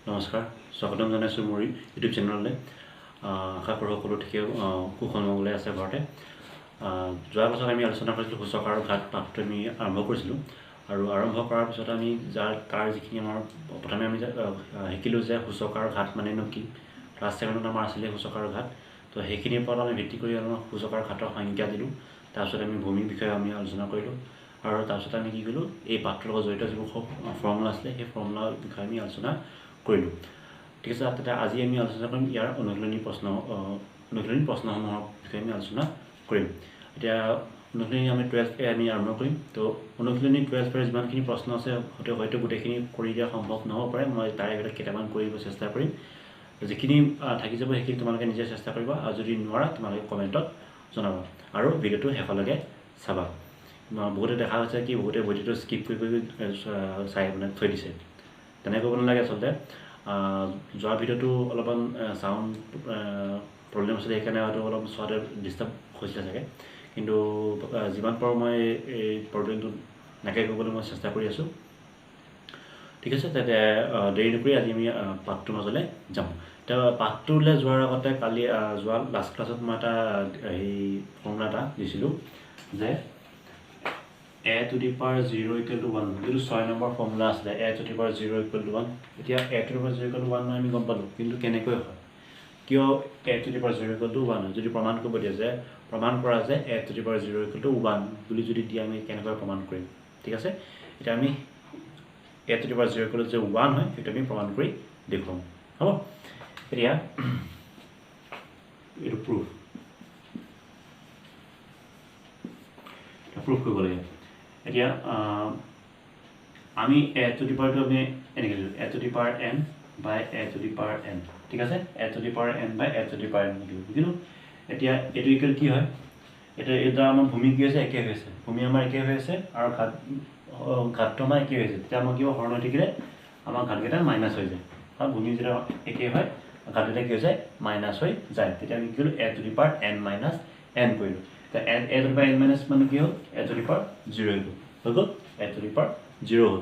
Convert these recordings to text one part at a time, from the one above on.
নমস্কাৰ স্বাগতম জনাইছোঁ মোৰ ইউটিউব চেনেললৈ আশা কৰোঁ সকলো ঠিকে কুশল মংগলে আছে ঘৰতে যোৱা বছৰ আমি আলোচনা কৰিছিলোঁ সূচক আৰু ঘাট পাঠটো আমি আৰম্ভ কৰিছিলোঁ আৰু আৰম্ভ কৰাৰ পিছত আমি তাৰ যিখিনি আমাৰ প্ৰথমে আমি শিকিলোঁ যে সূচক আৰু ঘাট মানেনো কি ক্লাছ 7ত আমাৰ আছিলে সূচক আৰু ঘাট তো সেইখিনিৰ ওপৰত আমি ভিত্তি কৰি আমাৰ সূচক আৰু ঘাটৰ সংজ্ঞা দিলোঁ তাৰপিছত আমি ভূমিৰ বিষয়ে আমি আলোচনা কৰিলোঁ আৰু তাৰপিছত আমি কি কৰিলোঁ এই পাঠটোৰ লগত জড়িত যিবোৰ ফৰ্মুলা আছিলে সেই ফৰ্মুলাৰ বিষয়ে আমি আলোচনা কৰিলোঁ ঠিক আছে তাতে আজি আমি আলোচনা কৰিম ইয়াৰ অনুশীলনী প্ৰশ্নসমূহৰ বিষয়ে আমি আলোচনা কৰিম এতিয়া অনুশীলনী আমি 12 আমি আৰম্ভ কৰিম তো অনুশীলনী 12 যিমানখিনি প্ৰশ্ন আছে হয়তো গোটেইখিনি কৰি দিয়া সম্ভৱ নহ'ব পাৰে মই তাৰে ভিতৰত কেইটামান কৰিব চেষ্টা কৰিম যিখিনি থাকি যাব সেইখিনি তোমালোকে নিজে চেষ্টা কৰিবা আৰু যদি নোৱাৰা তোমালোকে কমেণ্টত জনাবা আৰু ভিডিঅ'টো শেষলৈকে চাবা বহুতে দেখা হৈছে কি বহুতে ভিডিঅ'টো স্কিপ কৰি চাই মানে থৈ দিছে তেনেকৈ কৰিব নালাগে আচলতে যোৱা ভিডিঅ'টো অলপমান চাউণ্ড প্ৰব্লেম আছিলে সেইকাৰণে হয়তো অলপ চোৱাতে ডিষ্টাৰ্ব হৈছিলে চাগে কিন্তু যিমান পাৰোঁ মই এই প্ৰব্লেমটো নাইকিয়া কৰিবলৈ মই চেষ্টা কৰি আছোঁ ঠিক আছে তাতে দেৰি নকৰি আজি আমি পাঠটোৰ মাজলৈ যাম এতিয়া পাঠটোলৈ যোৱাৰ আগতে কালি যোৱা লাষ্ট ক্লাছত মই এটা এই ফৰ্মুলা এটা দিছিলোঁ যে a to the power 0 equal to 1 যেটো 6 নম্বৰ ফৰ্মুলা আছে a to the power 0 equal to 1 এতিয়া a to the power 0 equal to 1 আমি গম পালো কিন্তু কেনেকৈ হয় কিয় a to the power 0 equal to 1 যদি প্ৰমাণ কৰিব দিয়ে যে প্ৰমাণ কৰা যে a to the power 0 equal to 1 বুলি যদি দিয়ে আমি কেনেকৈ প্ৰমাণ কৰিম ঠিক আছে এটা আমি a to the power 0 equal to 1 হয় এটা আমি প্ৰমাণ কৰি দেখুৱাম হ'ব এতিয়া এটা proof কৰিব লাগে এতিয়া আমি a to the power to আমি এনেকৈ a to the power n by a to the power n ঠিক আছে a to the power n by a to the power n কিন্তু এতিয়া এটো ইকুৱেল কি হয় এটা আমাৰ ভূমি কি হৈছে একে হৈছে ভূমি আমাৰ একে হৈছে আৰু ঘাটটো আমাৰ একে হৈছে তেতিয়া আমাৰ কিবা হৰণ হৈ থাকিলে আমাৰ ঘাটকেইটা মাইনাছ হৈ যায় আৰু ভূমি যেটা একে হয় ঘাটকেইটা কি হৈছে মাইনাছ হৈ যায় তেতিয়া আমি কি কৰিলোঁ a to the power n minus n কৰিলোঁ তো a to the power n minus মানে কি হ'ল a to the power 0 হৈ গ'ল a to the power 0 হ'ল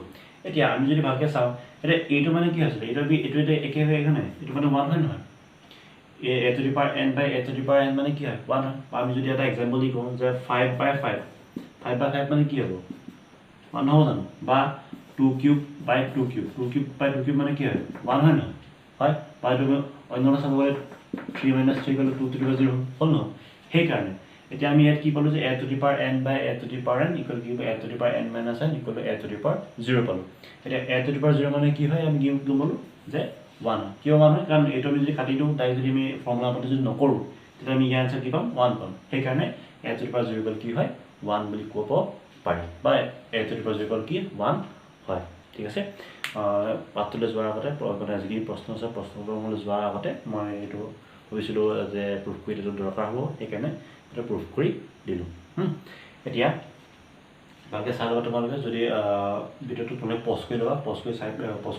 এতিয়া আমি যদি ভালকৈ চাওঁ এতিয়া এইটো মানে কি হৈছে এইটো এটা একে হৈ এখানে এইটো মানে 1 হয় নহয় a to the power n by a to the power n মানে কি হয় 1 হয় আমি যদি এটা एग्जांपल দি কওঁ যে 5 by 5 মানে কি হ'ব 1 হ'ব জানো বা 2 cube by 2 cube 2 cube by 2 cube মানে কি হয় 1 হয় নহয় হয় বা তুমি অন্যটা চাব গ'লে 3 - 3 গ'লে 2 to the power 0 হ'ল নহয় সেই কাৰণে এতিয়া আমি ইয়াত কি পালো যে a to the power n by a to the power n equal to a to the power n minus n equal to a to the power 0 পালো এতিয়া a to the power 0 মানে কি হয় আমি কি পালো যে 1 হয় কিয় 1 হয় কাৰণ এইটো আমি যদি কাটি দিওঁ তাই যদি আমি ফৰ্মুলা মতে যদি নকৰো তেতিয়া আমি ইয়াৰ আনসাৰ কি পাম 1 পাম সেই কাৰণে a to the power 0 কি হয় 1 বুলি ক'ব পাৰি বা a to the power 0 কি 1 হয় ঠিক আছে পাঠটোলৈ যোৱাৰ আগতে মানে যিখিনি প্ৰশ্ন আছে প্ৰশ্নসমূহলৈ যোৱাৰ আগতে মই এইটো ভাবিছিলোঁ যে প্ৰুফ কৰি দিয়াটো দৰকাৰ হ'ব সেইকাৰণে এটা প্ৰুফ কৰি দিলোঁ এতিয়া ভালকৈ চাই ল'বা তোমালোকে যদি ভিডিঅ'টো তোমালোকে পজ কৰি ল'বা পজ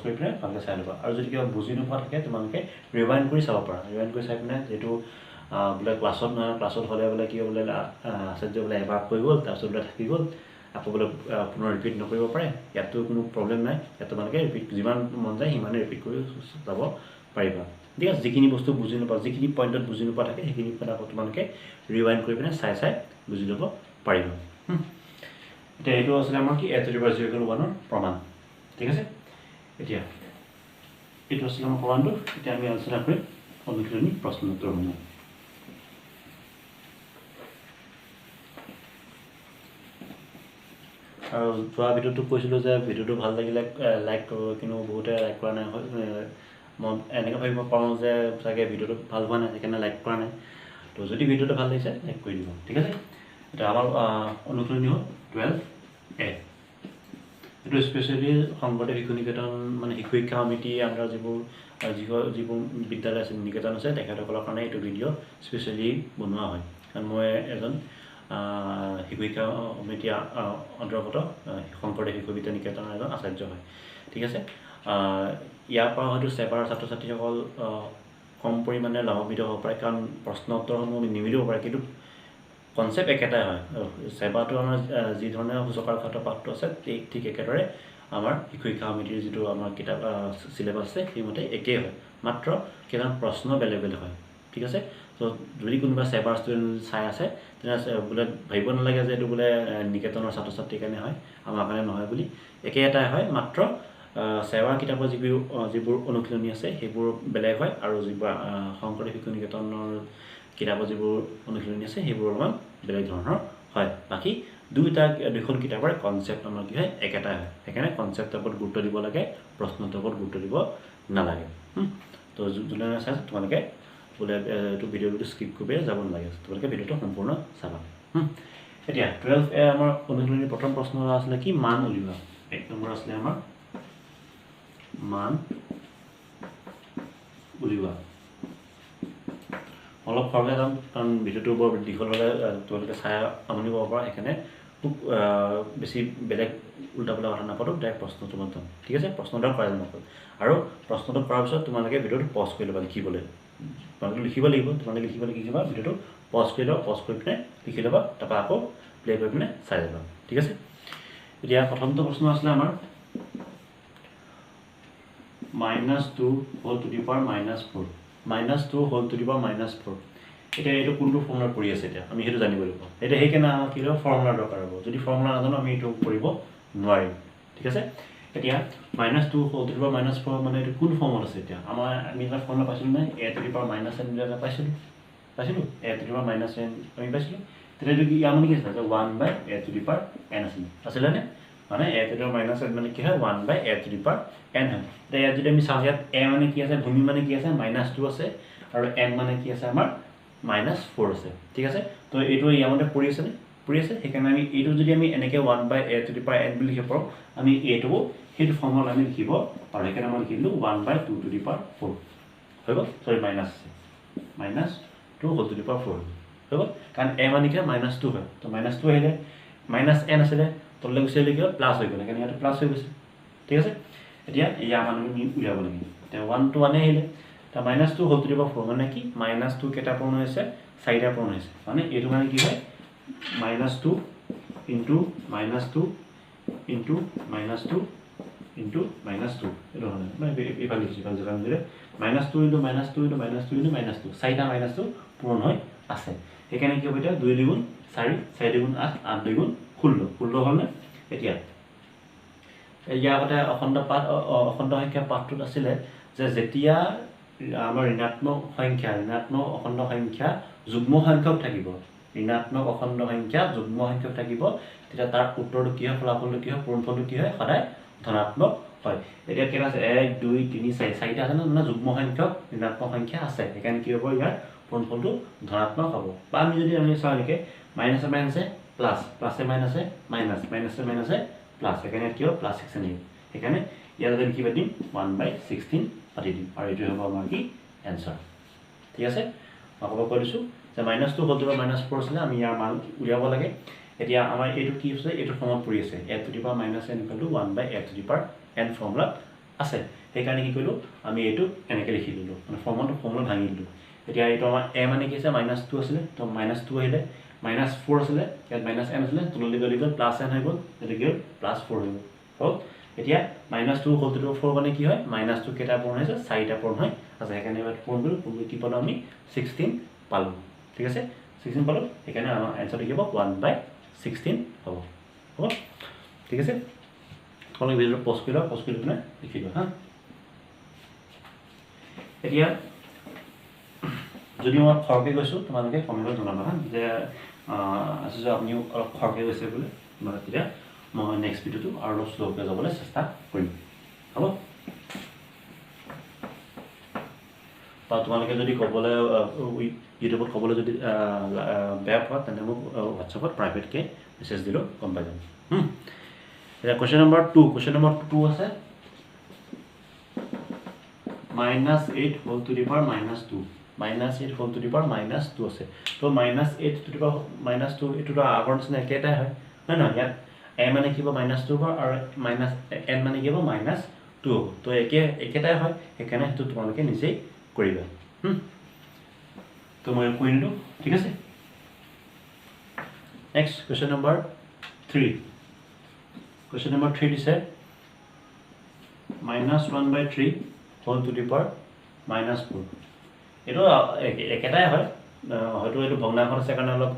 কৰি পিনে ভালকৈ চাই ল'বা আৰু যদি কিবা বুজি নোপোৱা থাকে তোমালোকে ৰিৱাইণ্ড কৰি চাব পাৰা ৰিৱাইণ্ড কৰি চাই পিনে যিটো বোলে ক্লাছত নহয় ক্লাছত হ'লে বোলে কি বোলে আচাৰ্য বোলে এবাৰ কৈ গ'ল তাৰপিছত বোলে থাকি গ'ল আকৌ বোলে পুনৰ ৰিপিট নকৰিব পাৰে ইয়াতো কোনো প্ৰব্লেম নাই ইয়াত তোমালোকে ৰিপিট যিমান মন যায় সিমানে ৰিপিট কৰি যাব পাৰিবা ঠিক আছে যিখিনি বস্তু বুজি নোপোৱা যিখিনি পইণ্টত বুজি নোপোৱা থাকে সেইখিনি আকৌ তোমালোকে ৰিৱাইণ্ড কৰি পিনে চাই বুজি ল'ব পাৰিবা এতিয়া এইটো আছিলে আমাৰ কি a to the power 0 equal to 1 ৰ প্ৰমাণ ঠিক আছে এতিয়া এইটো আছিলে আমাৰ প্ৰমাণটো এতিয়া আমি আলোচনা কৰিম অনুশীলনী প্ৰশ্ন উত্তৰসমূহ আৰু যোৱা ভিডিঅ'টো কৈছিলোঁ যে ভিডিঅ'টো ভাল লাগিলে লাইক কৰোঁ কিন্তু বহুতে লাইক কৰা নাই মই এনেকৈ ভাবিব পাৰোঁ যে চাগে ভিডিঅ'টো ভাল হোৱা নাই সেইকাৰণে লাইক কৰা নাই তো যদি ভিডিঅ'টো ভাল লাগিছে লাইক কৰি দিব ঠিক আছে এতিয়া আমাৰ অনুশীলনী হ'ল 12A এইটো স্পেচিয়েলি শংকৰদেৱ শিশু নিকেতন মানে শিশু শিক্ষা সমিতি আমাৰ যিবোৰ বিদ্যালয় আছে নিকেতন আছে তেখেতসকলৰ কাৰণে এইটো ভিডিঅ' স্পেচিয়েলি বনোৱা হয় কাৰণ মই এজন শিশু শিক্ষা সমিতি অন্তৰ্গত শংকৰদেৱ শিশু বিদ্যা নিকেতনৰ এজন আচাৰ্য হয় ঠিক আছে ইয়াৰ পৰা হয়তো চেবাৰ ছাত্ৰ ছাত্ৰীসকল কম পৰিমাণে লাভান্বিত হ'ব পাৰে কাৰণ প্ৰশ্ন উত্তৰসমূহ নিমিলিব পাৰে কিন্তু কনসেপ্ট একেটাই হয় সেৱাটো আমাৰ যি ধৰণে সূচক আৰু ঘাটৰ পাঠটো আছে ঠিক একেদৰে আমাৰ শিক্ষা সমিতিৰ যিটো আমাৰ কিতাপ সিলেবাছ আছে সেইমতে একেই হয় মাত্ৰ কেইটামান প্ৰশ্ন বেলেগ বেলেগ হয় ঠিক আছে তো যদি কোনোবা চেবাৰ ষ্টুডেণ্ট চাই আছে তেনে বোলে ভাবিব নালাগে যে এইটো বোলে নিকেতনৰ ছাত্ৰ ছাত্ৰীৰ কাৰণে হয় আমাৰ কাৰণে নহয় বুলি একে এটাই হয় মাত্ৰ চেবাৰ কিতাপৰ যিবোৰ অনুশীলনী আছে সেইবোৰ বেলেগ হয় আৰু যিবোৰ শংকৰদেৱ শিশু নিকেতনৰ কিতাপৰ যিবোৰ অনুশীলনী আছে সেইবোৰ অলপমান বেলেগ ধৰণৰ হয় বাকী দুইখন কিতাপৰ কনচেপ্ট আমাৰ কি হয় একেটাই হয় সেইকাৰণে কনচেপ্টৰ ওপৰত গুৰুত্ব দিব লাগে প্ৰশ্নটোৰ ওপৰত গুৰুত্ব দিব নালাগে তো যোনে চাই তোমালোকে বোলে এইটো ভিডিঅ'টো স্কিপ কৰি যাব নালাগে তোমালোকে ভিডিঅ'টো সম্পূৰ্ণ চাবা এতিয়া 12A আমাৰ অনুশীলনীৰ প্ৰথম প্ৰশ্ন আছিলে কি মান উলিওৱা 1 নম্বৰ আছিলে আমাৰ মান উলিওৱা অলপ সৰলে যাম কাৰণ ভিডিঅ'টো বৰ দীঘল হ'লে তোমালোকে চাই আমনি পাব পৰা সেইকাৰণে খুব বেছি বেলেগ উল্টা পুল্টা কথা নাপাতো ডাইৰেক্ট প্ৰশ্নটো মই যাম ঠিক আছে প্ৰশ্নটো কৰা নকৰোঁ আৰু প্ৰশ্নটো কৰাৰ পিছত তোমালোকে ভিডিঅ'টো পজ কৰি ল'বা লিখিবলৈ তোমালোকে লিখিব লাগিব তোমালোকে লিখিবলৈ কি কৰিবা ভিডিঅ'টো পজ কৰি ল'বা পজ কৰি পিনে লিখি ল'বা তাৰপৰা আকৌ প্লে কৰি পিনে চাই যাবা ঠিক আছে এতিয়া প্ৰথমটো প্ৰশ্ন আছিলে আমাৰ -2 whole to the power -4 -2 whole to the power -4 এতিয়া এইটো কোনটো ফৰ্মুলাত পৰি আছে এতিয়া আমি সেইটো জানিব লাগিব এতিয়া সেইকাৰণে আমাক কি হ'ব ফৰ্মুলা দৰকাৰ হ'ব যদি ফৰ্মুলা নাজানো আমি এইটো কৰিব নোৱাৰিম ঠিক আছে এতিয়া -2 হোল টু দি পাৱাৰ -4 মানে এইটো কোন ফৰ্মত আছে এতিয়া আমাৰ আমি এটা ফৰ্মুলা পাইছিলোঁ নাই a two the power -n এটা পাইছিলোঁ a two the power -n আমি পাইছিলোঁ তেতিয়া এইটো ইয়াৰ মানে কি আছিলে 1/a two the power n আছিলেনে মানে a two the power -n মানে কি হয় 1/a two the power n হয় এতিয়া ইয়াত যদি আমি চাওঁ ইয়াত a মানে কি আছে ভূমি মানে কি আছে -2 আছে আৰু n মানে কি আছে আমাৰ -4 আছে ঠিক আছে তো এইটো ইয়াৰ মতে পৰি আছে সেইকাৰণে আমি এইটো যদি আমি এনেকৈ 1/a two the power n বুলি লিখিব পাৰোঁ আমি এইটো সেইটো ফৰ্মুলা আমি লিখিব পাৰোঁ সেইকাৰণে মই লিখিলোঁ 1/2 টু দি পাৱাৰ 4 হৈ গ'ল চৰি মাইনাছ আছে -2 হোল টু দি পাৱাৰ 4 হৈ গ'ল কাৰণ a মানে কি -2 হয় তো -2 আহিলে -n আছিলে তললৈ গুচি আহিলে কি হ'ল প্লাছ হৈ গ'ল সেইকাৰণে ইয়াতো প্লাছ হৈ গৈছে ঠিক আছে এতিয়া ইয়াৰ মানে আমি উলিয়াব লাগে এতিয়া 1 to 1 আহিলে তা -2 হোল টু দি পাৱাৰ 4 মানে কি -2 কেইটা পূৰণ হৈছে 4টা পূৰণ হৈছে মানে এইটো মানে কি হয় -2 ইনটু -2 ইনটু -2 ইনটু -2 এইটো হয় মানে এইফালে লিখিছোঁ ইফালে জেগা দিলে -2 ইনটু -2 ইনটু -2 ইনটু -2 4টা -2 পূৰণ হৈ আছে সেইকাৰণে কি হ'ব এতিয়া 2 2 4 4 2 8 8 2 16 হ'ল নে এতিয়া ইয়াৰ আগতে অখণ্ড সংখ্যা পাঠটোত আছিলে যে যেতিয়া আমাৰ ঋণাত্মক অখণ্ড সংখ্যা যুগ্ম সংখ্যক থাকিব ঋণাত্মক অখণ্ড সংখ্যা যুগ্ম সংখ্যক থাকিব তেতিয়া তাৰ উত্তৰটো কি হয় ফলাফলটো কি হয় পূৰণফলটো কি হয় সদায় ধনাত্মক হয় এতিয়া কেইটা আছে 1 2 3 4 4টা আছে মানে যুগ্ম সংখ্যক ঋণাত্মক সংখ্যা আছে সেইকাৰণে কি হ'ব ইয়াৰ পূৰণফলটো ধনাত্মক হ'ব বা আমি যদি চাওঁ এনেকৈ মাইনাছে মাইনাছে প্লাছ প্লাছে মাইনাছে মাইনাছ মাইনাছে মাইনাছে প্লাছ সেইকাৰণে কি হ'ব +6 আহিব সেইকাৰণে ইয়াত আমি কি পাতিম 1/16 পাতি দিম আৰু এইটো হ'ব আমাৰ কি এনসাৰ ঠিক আছে মই ক'ব কৈ দিছোঁ যে -2 হোল টু দি পাৱাৰ -4 আছিলে আমি ইয়াৰ মান উলিয়াব লাগে এতিয়া আমাৰ এইটো কি হৈছে এইটো ফৰ্মত পৰি আছে a two the power -n = 1/a two the power n ফৰ্মুলাত আছে সেইকাৰণে কি কৰিলোঁ আমি এইটো এনেকৈ লিখি দিলোঁ মানে ফৰ্মুলা ভাঙি দিলোঁ এতিয়া এইটো আমাৰ a মানে কি আছে -2 আছিলে তো -2 আহিলে -4 আছিলে ইয়াত -n আছিলে তললৈ গ'লে +n হৈ গ'ল এইটো কি হ'ল +4 হৈ গ'ল হ'ল এতিয়া -2 হোল টু দি পাৱাৰ 4 মানে কি হয় -2 কেইটা পূৰণ হৈছে 4টা পূৰণ হৈ আছে সেইকাৰণে ইয়াত পূৰণ কৰিলোঁ কি পালোঁ আমি 16 পালোঁ ঠিক আছে 16 পালোঁ সেইকাৰণে আমাৰ এনসাৰটো কি হ'ব 1/16 হ'ব ঠিক আছে তোমালোকে ভিডিঅ'টো পজ কৰি পিনে লিখি লোৱা হা এতিয়া যদি মই খৰকৈ গৈছোঁ তোমালোকে কমেণ্টত জনাবা হা যে আছে যে আপুনিও অলপ খৰকৈ গৈছে বোলে মানে তেতিয়া মই নেক্সট ভিডিঅ'টো আৰু অলপ শ্ল'কৈ যাবলৈ চেষ্টা কৰিম হ'ব বা তোমালোকে যদি ক'বলৈ ইউটিউবত ক'বলৈ যদি বেয়া পোৱা তেন্তে মোক হোৱাটছএপত প্ৰাইভেটকৈ মেছেজ দিলেও গম পাই যাম এতিয়া কুৱেশ্যন নম্বৰ 2 আছে -8 whole to the power -2 -8 whole to the power -2 আছে তো -8 টু দি পাৱাৰ -2 এইটোতো আগৰ নিচিনা একেটাই হয় নহয় ইয়াত a মানে কি হ'ব -2 হ'ব আৰু -n মানে কি হ'ব -2 হ'ব তো একেটাই হয় সেইকাৰণে সেইটো তোমালোকে নিজেই কৰিবা তো মই কৈ দিলোঁ ঠিক আছে নেক্সট কুৱেশ্যন নম্বৰ 3 দিছে -1/3 হোল টু দি পাৱাৰ -4 এইটো একেটাই হয় হয়তো এইটো ভগ্নাংশ আছে কাৰণে অলপ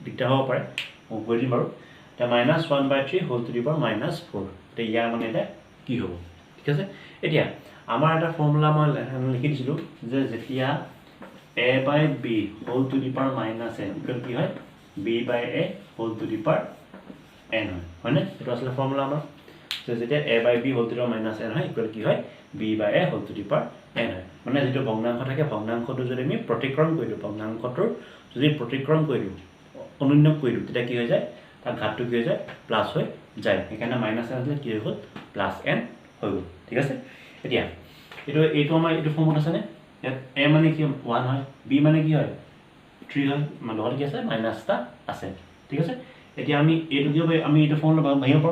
দিগদাৰ হ'ব পাৰে মই কৈ দিম বাৰু এতিয়া -1/3 হোল টু দি পাৱাৰ -4 এতিয়া ইয়াৰ মানে এটা কি হ'ব ঠিক আছে এতিয়া আমাৰ এটা ফৰ্মুলা মই লিখি দিছিলোঁ যে যেতিয়া a/b whole to the power -n equal কি হয় b/a whole to the power n হয়নে এইটো আচলতে ফৰ্মুলা আমাৰ যে যেতিয়া a/b whole to the power -n হয় ইকুৱেল কি হয় b/a whole to the power n হয় মানে যিটো ভগ্নাংশ থাকে ভগ্নাংশটো যদি আমি প্ৰতিক্ৰম কৰি দিওঁ ভগ্নাংশটোৰ যদি প্ৰতিক্ৰম কৰি দিওঁ অনুন্নক কৰি দিওঁ তেতিয়া কি হৈ যায় তাৰ ঘাতটো কি হৈ যায় প্লাছ হৈ যায় সেইকাৰণে -n আছিলে কি হৈ গ'ল +n হৈ গ'ল ঠিক আছে এতিয়া এইটো আমাৰ এইটো ফৰ্মত আছেনে ইয়াত a মানে কি 1 হয় b মানে কি হয় 3 হয় মানে লগত কি আছে মাইনাছ এটা আছে ঠিক আছে এতিয়া আমি এইটো কি হবে আমি এইটো ফৰ্মুলা ভাঙিব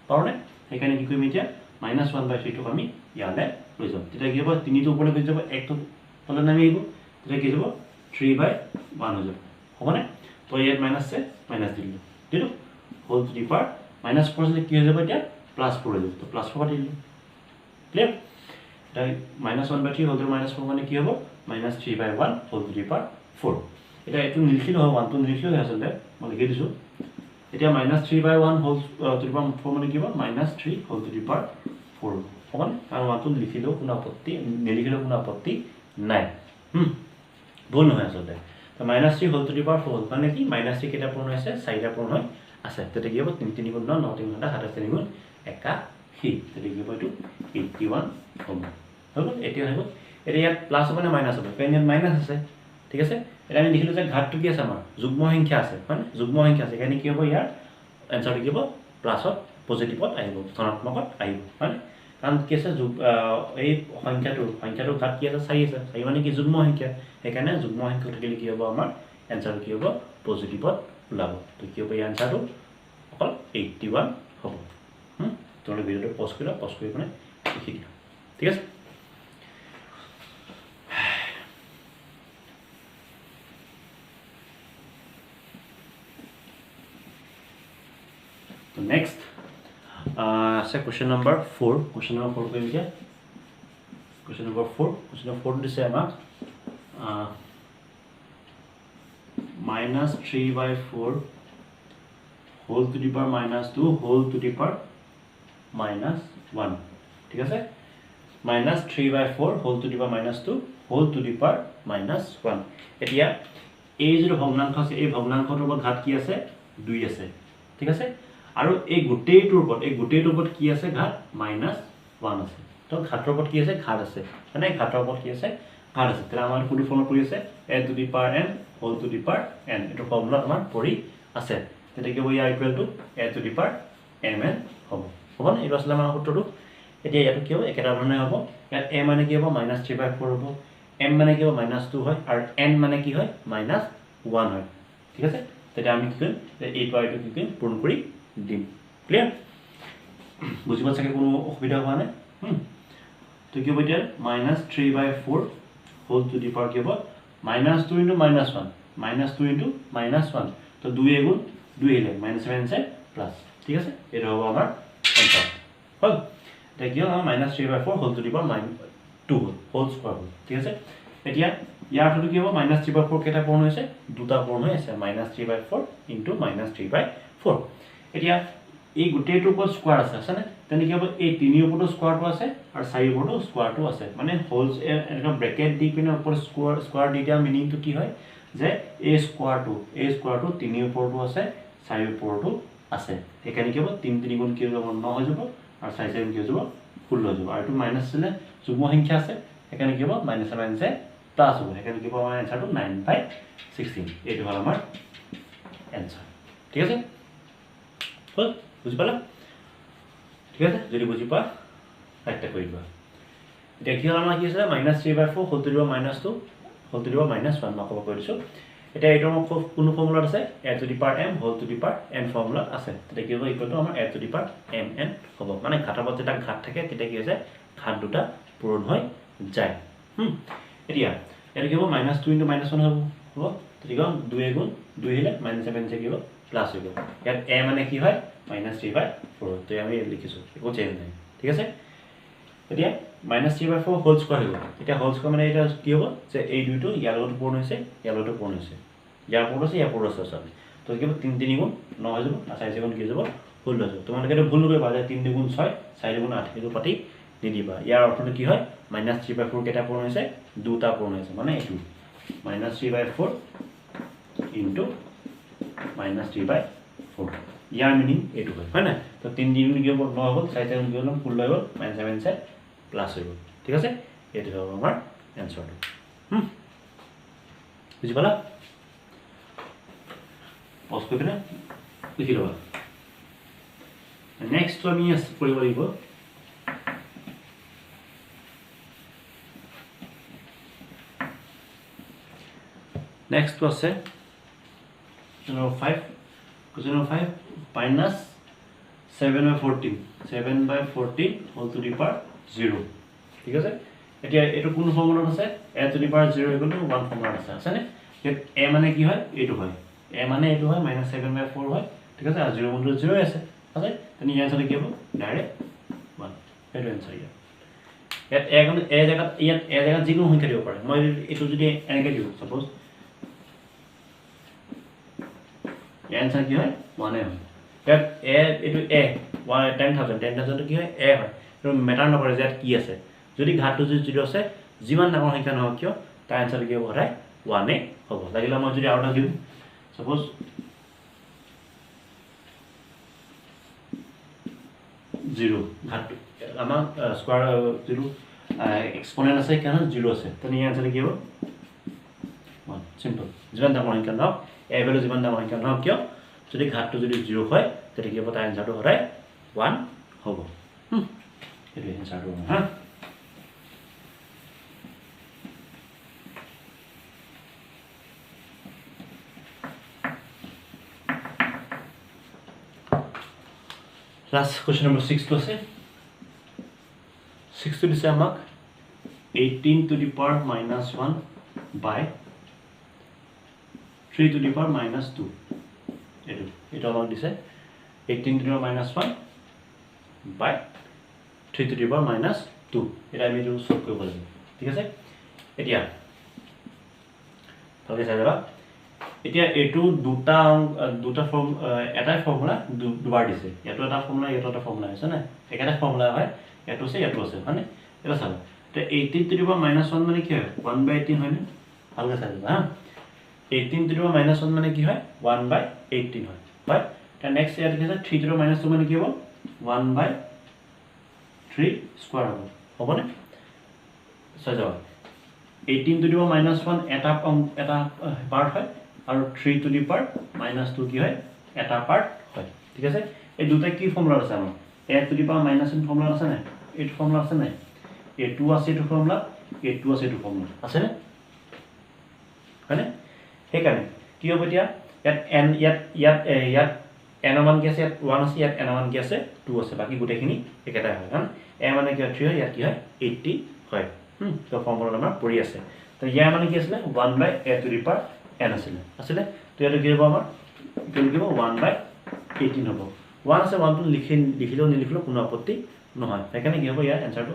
পাৰোঁনে সেইকাৰণে কি কৰিম এতিয়া -1/3 টোক আমি ইয়ালৈ লৈ যাম তেতিয়া কি হ'ব 3 টো ওপৰলৈ গুচি যাব 1 টো তললৈ নামি আহিব তেতিয়া কি হ'ব 3/1 হৈ যাব হ'বনে তো ইয়াত মাইনাছ আছে মাইনাছ দিলোঁ হোল টু দি পাৱাৰ -4 হ'লে কি হৈ যাব এতিয়া +4 হৈ যাব তো +4 দিলোঁ ক্লিয়াৰ এটা -1/3 হোল টু -4 মানে কি হ'ব -3/1 হোল টু দি পাৱাৰ 4 এটা এইটো নিলিখিলোঁ হয় 1 টো নিলিখিলোঁ আচলতে মই লিখি দিছোঁ এতিয়া -3/1 হোল টু দি পাৱাৰ 4 মানে কি হ'ব -3 হোল টু দি পাৱাৰ 4 হ'বনে কাৰণ 1 টো লিখিলেও কোনো আপত্তি নিলিখিলেও কোনো আপত্তি নাই ভুল নহয় আচলতে তো -3 হোল টু দি পাৱাৰ 4 মানে কি -3 কেইটা পূৰণ হৈছে 4টা পূৰণ হৈ আছে তেতিয়া কি হ'ব 3 × 9 9 × 9 27 × 81 তেতিয়া কি হ'ব এইটো 81 হ'ব হৈ গ'ল এতিয়া হৈ গ'ল এতিয়া ইয়াত প্লাছ হ'ব নে মাইনাছ হ'ব কাৰণ ইয়াত মাইনাছ আছে ঠিক আছে এটা আমি দেখিলোঁ যে ঘাতটো কি আছে আমাৰ যুগ্ম সংখ্যা আছে হয়নে যুগ্ম সংখ্যা আছে সেইকাৰণে কি হ'ব ইয়াৰ এনচাৰটো কি হ'ব প্লাছত পজিটিভত আহিব ধনাত্মকত আহিব হয়নে কাৰণ কি আছে এই সংখ্যাটোৰ ঘাত কি আছে 4 আছে 4 মানে কি যুগ্ম সংখ্যা সেইকাৰণে যুগ্ম সংখ্যা থাকিলে কি হ'ব আমাৰ এনচাৰটো কি হ'ব পজিটিভত ওলাব তো কি হ'ব এই এনচাৰটো অকল 81 হ'ব তোমালোকে ভিডিঅ'টো পজ কৰিলা পজ কৰি মানে লিখি দিয়া ঠিক আছে next question number 4 question number 4 কৰিম এতিয়া question number 4 question number 4 দিছে আমাক -3/4 whole to the power -2 whole to the power -1 ঠিক আছে -3/4 whole to the power -2 whole to the power -1 এতিয়া এই যে ভগ্নাংশ আছে এই ভগ্নাংশটোৰ ওপৰত ঘাত কি আছে 2 আছে ঠিক আছে আৰু এই গোটেইটোৰ ওপৰত কি আছে ঘাত -1 আছে তো ঘাতৰ ওপৰত কি আছে ঘাত আছে মানে ঘাতৰ ওপৰত কি আছে ঘাত আছে তেতিয়া আমাৰ কোনটো ফৰ্মুলা পৰি আছে a to the power n whole to the power n এটো ফৰ্মুলা আমাৰ পৰি আছে তেতিয়া কি হ'ব ইয়াৰ equal to a to the power mn হ'ব না এইটো আসলে আমাৰ সূত্ৰটো এতিয়া ইয়াটো কি হ'ব একেটা ধৰণে হ'ব ইয়াত a মানে কি হ'ব -3/4 হ'ব m মানে কি হ'ব -2 হয় আৰু n মানে কি হয় -1 হয় ঠিক আছে তেতিয়া আমি কি কৰিম এইটো আৰু এইটো কি কৰিম পূৰণ কৰি দিম ক্লিয়াৰ বুজিব চাগে কোনো অসুবিধা হোৱা নাই তো কি হ'ব এতিয়া -3/4 হোল টু দি পাৱাৰ কি হ'ব -2 × -1 -2 × -1 তো 2 এগুণ 2 আহিলে -7 প্লাছ ঠিক আছে এইটো হ'ব আমাৰ এনসাৰ হ'ল এতিয়া কি হ'ল আমাৰ -3/4 whole to the power -2 whole square হ'ল ঠিক আছে এতিয়া ইয়াৰ অৰ্থটো কি হ'ব -3/4 কেইটা পূৰণ হৈছে দুটা পূৰণ হৈ আছে -3/4 × -3/4 এতিয়া এই গোটেইটোৰ ওপৰত স্কয়াৰ আছে না তেনে কি হ'ব এই 3 ৰ ওপৰতো স্কয়াৰটো আছে আৰু 4 ৰ ওপৰতো স্কয়াৰটো আছে মানে হোল এটা ব্ৰেকেট দি পিনে ওপৰ স্কয়াৰ দি দিয়া মিনিংটো কি হয় যে এই স্কয়াৰটো 3 ৰ ওপৰতো আছে 4 ৰ ওপৰতো আছে সেইকাৰণে কি হ'ব 3 3 গুণ কি হ'ব 9 হৈ যাব আৰু 4 4 কি হৈ যাব 16 হৈ যাব আৰু এইটো মাইনাছ আছে যুগ্ম সংখ্যা আছে সেইকাৰণে কি হ'ব -7 প্লাছ হ'ব সেইকাৰণে কি হ'ব আমাৰ এনসাৰটো 9/16 এইটো হ'ল আমাৰ এনসাৰ ঠিক আছে হ'ল বুজি পালা ঠিক আছে যদি বুজি পা একটা কৰি দিবা এতিয়া কি হ'ল আমাৰ কি আছে -3/4 whole to the power -2 whole to the power -1 মই ক'ব কৈ দিছোঁ এতিয়া এইটো আমাৰ কোন ফৰ্মুলাত আছে a to the power m whole to the power n ফৰ্মুলাত আছে তেতিয়া কি হ'ব ইকুৱেল টু আমাৰ a to the power mn হ'ব মানে ঘাতৰ পদ যেতিয়া ঘাত থাকে তেতিয়া কি হৈছে ঘাত দুটা পূৰণ হৈ যায় এতিয়া এটা কি হ'ব -2 × -1 হ'ব তেতিয়া 2 এগুণ 2 আহিলে -7 কি হ'ব প্লাছ হৈ গ'ল ইয়াত a মানে কি হয় -3/4 তো আমি লিখিছোঁ একো চেঞ্জ নাই ঠিক আছে এতিয়া -3/4 হোল স্কয়াৰ হৈ গ'ল এতিয়া হোল স্কয়াৰ মানে এটা কি হ'ব যে এই দুইটো ইয়াৰ লগত পূৰণ হৈছে ইয়াৰ লগত পূৰণ হৈছে ইয়াৰ ওপৰত আছে ইয়াৰ ওপৰত আছে সব তো কি হ'ব 3 3 গুণ 9 হৈ যাব আৰু 4 4 গুণ কি হৈ যাব ভুল হৈ যাব তোমালোকে এটা ভুল নকৰিবা যে 3 2 গুণ 6 4 গুণ 8 এইটো পাতি নিদিবা ইয়াৰ অৰ্থটো কি হয় -3/4 কেইটা পূৰণ হৈছে দুটা পূৰণ হৈছে মানে এইটো -3/4 ইনটু -3/4 ইয়াৰ মিনিং এইটো হয় না তো 3 3 গুণ কি হ'ব 9 হ'ল 4 4 গুণ কি হ'ল 16 হ'ল -7 7 প্লাস হৈ গ'ল ঠিক আছে এইটো হ'ব আমাৰ এনসাৰটো বুজি পালা পজ কৰি পিনে লিখি ল'বা নেক্সট আমি কৰিব লাগিব নেক্সট আছে number 5 question number 5 minus 7/14 7/14 whole to the power 0 ঠিক আছে এতিয়া এটো কোন ফর্মুলাত আছে a to the power 0 = 1 ফর্মুলাত আছে নে a মানে কি হয় এটো হয় a মানে এটো হয় -7/4 হয় ঠিক আছে আর 0 * 0 আছে আছে তেনি আনসার কি হবে ডাইরেক্ট 1 এটো আনসার ইয়াত a জায়গা যিকোনো সংখ্যা দিব পারে মই এটো যদি এনেকে দিও সাপোজ आंसर কি হয় 1 হয় ইয়াত a এটো a 10000 তো কি হয় a হয় তো মেটাৰ নকৰে যে কি আছে যদি ঘাতটো যদি 0 আছে যিমান ডাঙৰ সংখ্যা নহওক কিয় তাৰ आंसर কি হ'ব হয় 1 এ হ'ব লাগিলে মই যদি আউট দিম সাপোজ 0 ঘাতটো আমাৰ স্কয়াৰ 0 এক্সপোনেন্ট আছে কেন 0 আছে তো এই आंसर কি হ'ব 1 সিম্পল যিমান ডাঙৰ সংখ্যা নহওক a ভ্যালু যিমান ডাঙৰ সংখ্যা নহওক কিয় যদি ঘাতটো যদি 0 হয় তেতিয়া কি হ'ব তাৰ आंसरটো হয় 1 হ'ব এটো आंसरটো হা Last question number 6 to আছে 6 to দিছে আমাক 18 to the power -1 by 3 to the power -2 এটা আমাক দিছে 18 to the power -1 by 3 to the power -2 এটা আমি এইটো সলভ কৰিব লাগিব ঠিক আছে এতিয়া ভালকৈ চাই যাবা এতিয়া এটো দুটা ফর্ম এটা ফর্মুলা দুবার দিছে এটো এটা ফর্মুলা এটো এটা ফর্মুলা আছে না একাটা ফর্মুলা হয় এটো আছে মানে এটা চাবা তো 18 to the power -1 মানে কি হয় 1/18 হয় না ভালকৈ চাই যাবা হা 18 to the power -1 মানে কি হয় 1/18 হয় হয় তা নেক্সট ইয়াত কি আছে 3 to the power -2 মানে কি হ'ব 1/3 স্কয়ার হ'ব না চাই যাবা 18 to the power -1 এটা পার্ট হয় আৰু 3 to the power -2 কি হয় এটা পাৰ্ট হয় ঠিক আছে এই দুটা কি ফৰ্মুলা আছে আমাৰ a to the power -1 formula আছে না এই ফর্মুলা আছে না a2 আছে এই ফর্মুলা a2 আছে এই ফর্মুলা আছে না হয়নে হেকানে কি হ'ব এতিয়া ইয়াত n মান কি আছে ইয়াত 1 আছে ইয়াত n মান কি আছে 2 আছে বাকি গুটেখিনি একেটাই হয় কাৰণ a মানে কি হয় 3 হয় ইয়াত কি হয় 80 হয় তো ফর্মুলা আমাৰ পৰি আছে তো ইয়া মানে কি আছিল 1/a to the power n আছিল তো ইয়াত কি হ'ব আমাৰ কি হ'ব 1/18 হ'ব 1 আছে 1 টো লিখিলেও নিলিখিলেও কোনো আপত্তি নহয় সেইকাৰণে কি হ'ব ইয়াৰ आंसरটো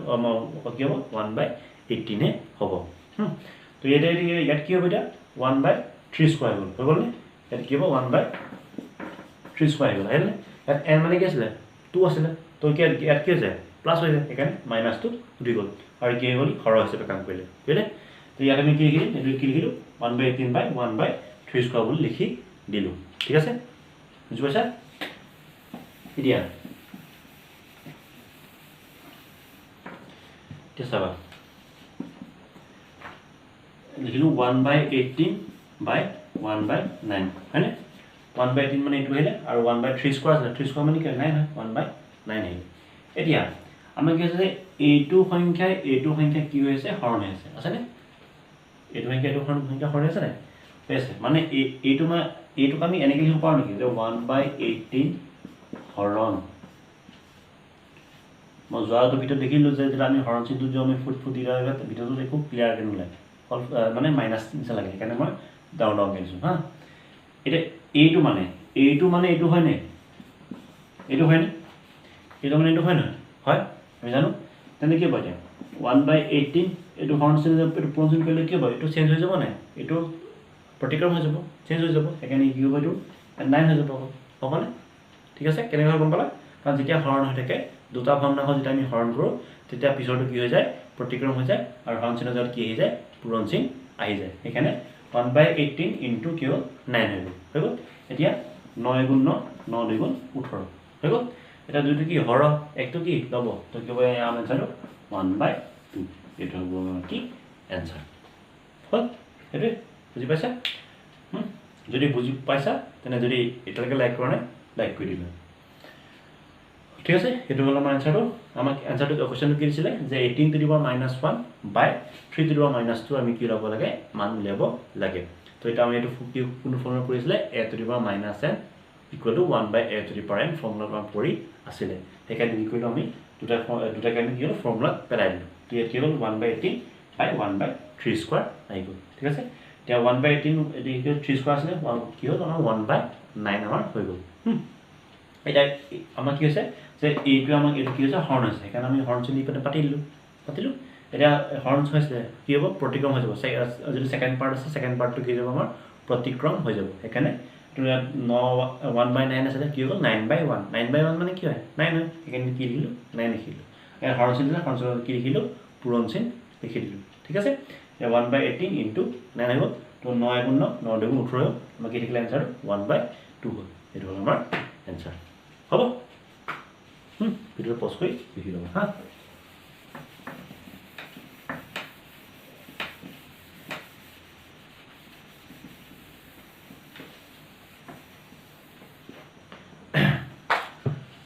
কি হ'ব 1/18 হে হ'ব তো ইয়াত কি হ'ব এটা 1/3 স্কয়ার হ'ল হৈ গ'ল নে ইয়াত কি হ'ব 1/3 স্কয়ার হ'ল হয়নে ইয়াত n মানে কি আছিল 2 আছিল তো ইয়াত কি হৈছে প্লাস হৈ যায় সেইকাৰণে মাইনাসটো দুই গ'ল আৰু কি হ'ল হৰ হিচাপে কাম কৰিলে বুজিলে তো ইয়াত আমি কি লিখিলো এটো কি লিখিলো 1/18 বাই 1/3 স্কয়ার বুলি লিখি দিলো ঠিক আছে বুজি পাইছা এতিয়া চাবা লিখিলো 1/18 বাই 1/9 হয়নে 1/18 মানে এটো hele আৰু 1/3 স্কয়ার আছে 3 স্কয়ার মানে কি 9 হয় 1/9 আহিল এতিয়া আমি কি আছে এইটো সংখ্যা কি হৈছে হৰণ হৈ আছে নে এইটো সংখ্যা হৰণ হৈছে নে আছে মানে এইটো আমি এনেকৈ লিখিব পাৰো নেকি যে 1/18 হৰণ মই যোৱাটো ভিতৰত দেখিলো যে যেটা আমি হৰণ চিনটো যে আমি ফুটি দিলা ভিতৰটো দেখো ক্লিয়াৰ কে নলাই মানে মাইনাস নিচা লাগে সেইকাৰণে মই ডাউন কৰিছো হা এটা এইটো মানে এইটো হয় নে এইটো হয় নে এইটো মানে এইটো হয় না হয় আমি জানো তেনে কি পাই 1/18 এটো হৰণ চিন এটো পূৰণচিন কৰিলে কি হ'ব এটো চেঞ্জ হৈ যাব নাই এটো প্ৰতিক্ৰম হৈ যাব চেঞ্জ হৈ যাব এখানে কি হ'ব এটো 9 হৈ যাব হ'বনে ঠিক আছে কেনেকৈ গম পালা কাৰণ যেতিয়া হৰণ হৈ থাকে দুটা ভগ্নাংশ যেতিয়া আমি হৰণ কৰো তেতিয়া পিছৰটো কি হৈ যায় প্ৰতিক্ৰম হৈ যায় আৰু হৰণ চিনৰ জত কি হৈ যায় পূৰণচিন আহি যায় এখানে 1/18 ইনটু কি হ'ল 9 হৈ গ'ল এতিয়া 9 গুণ 9 9 2 গুণ 18 হৈ গ'ল এটা দুইটো কি হৰ একটো কি লব তো কি হ'ব এই আনসাৰটো 1/2 এটো হ'ব কি आंसर হল এটো বুজি পাইছা যদি বুজি পাইছা তেনে যদি এটালৈকে লাইক কৰা নাই লাইক কৰি দিবা ঠিক আছে এটো হল আমাৰ आंसरটো আমাক आंसरটো কোৱেশ্চনটো কি দিছিলে যে 18 to the power -1 by 3 to the power -2 আমি কি লব লাগে মান উলিয়াব লাগে তো এটা আমি এটো কোন ফৰ্মুলা কৰিছিলে a two the power -n equal to 1 by a to the power n formula মান পৰি আছিল হেকানে কি কৰিলো আমি দুটা কাম কি হল ফৰ্মুলা পেলাই দিলো তো ইয়াত কি হল 1/18 by 1/3 স্কয়াৰ আহি গল ঠিক আছে তে 1/18 এটি কি 3 স্কয়াৰ আছে কি হল আমাৰ 1/9 আমাৰ হৈ গল এটা আমাৰ কি হৈছে যে এইটো আমাক এটো কি হৈছে হৰণ আছে হেকানে আমি হৰণ চিনি পতে পাতিলো এটা হৰণ হৈছে কি হ'ব প্ৰতিক্ৰম হৈ যাব যদি সেকেন্ড পাৰ্ট আছে সেকেন্ড পাৰ্টটো কি যাব আমাৰ প্ৰতিক্ৰম হৈ যাব হেকানে 1/9 আছে কি হ'ল 9/1 9/1 মানে কি হয় 9 হয় এখানে কি লিখিলো 9 লিখিলো এর হরণ চিন কি লিখিলো পূরণ চিন লিখি দিলো ঠিক আছে 1/18 ইনটু 9 হল তো 9 গুণ 9 2 গুণ 18 হল আমাক কি লিখিলে आंसर 1/2 হল এটো হল আমাৰ आंसर হ'ব ভিডিও পজ কৰি লিখি লবা হা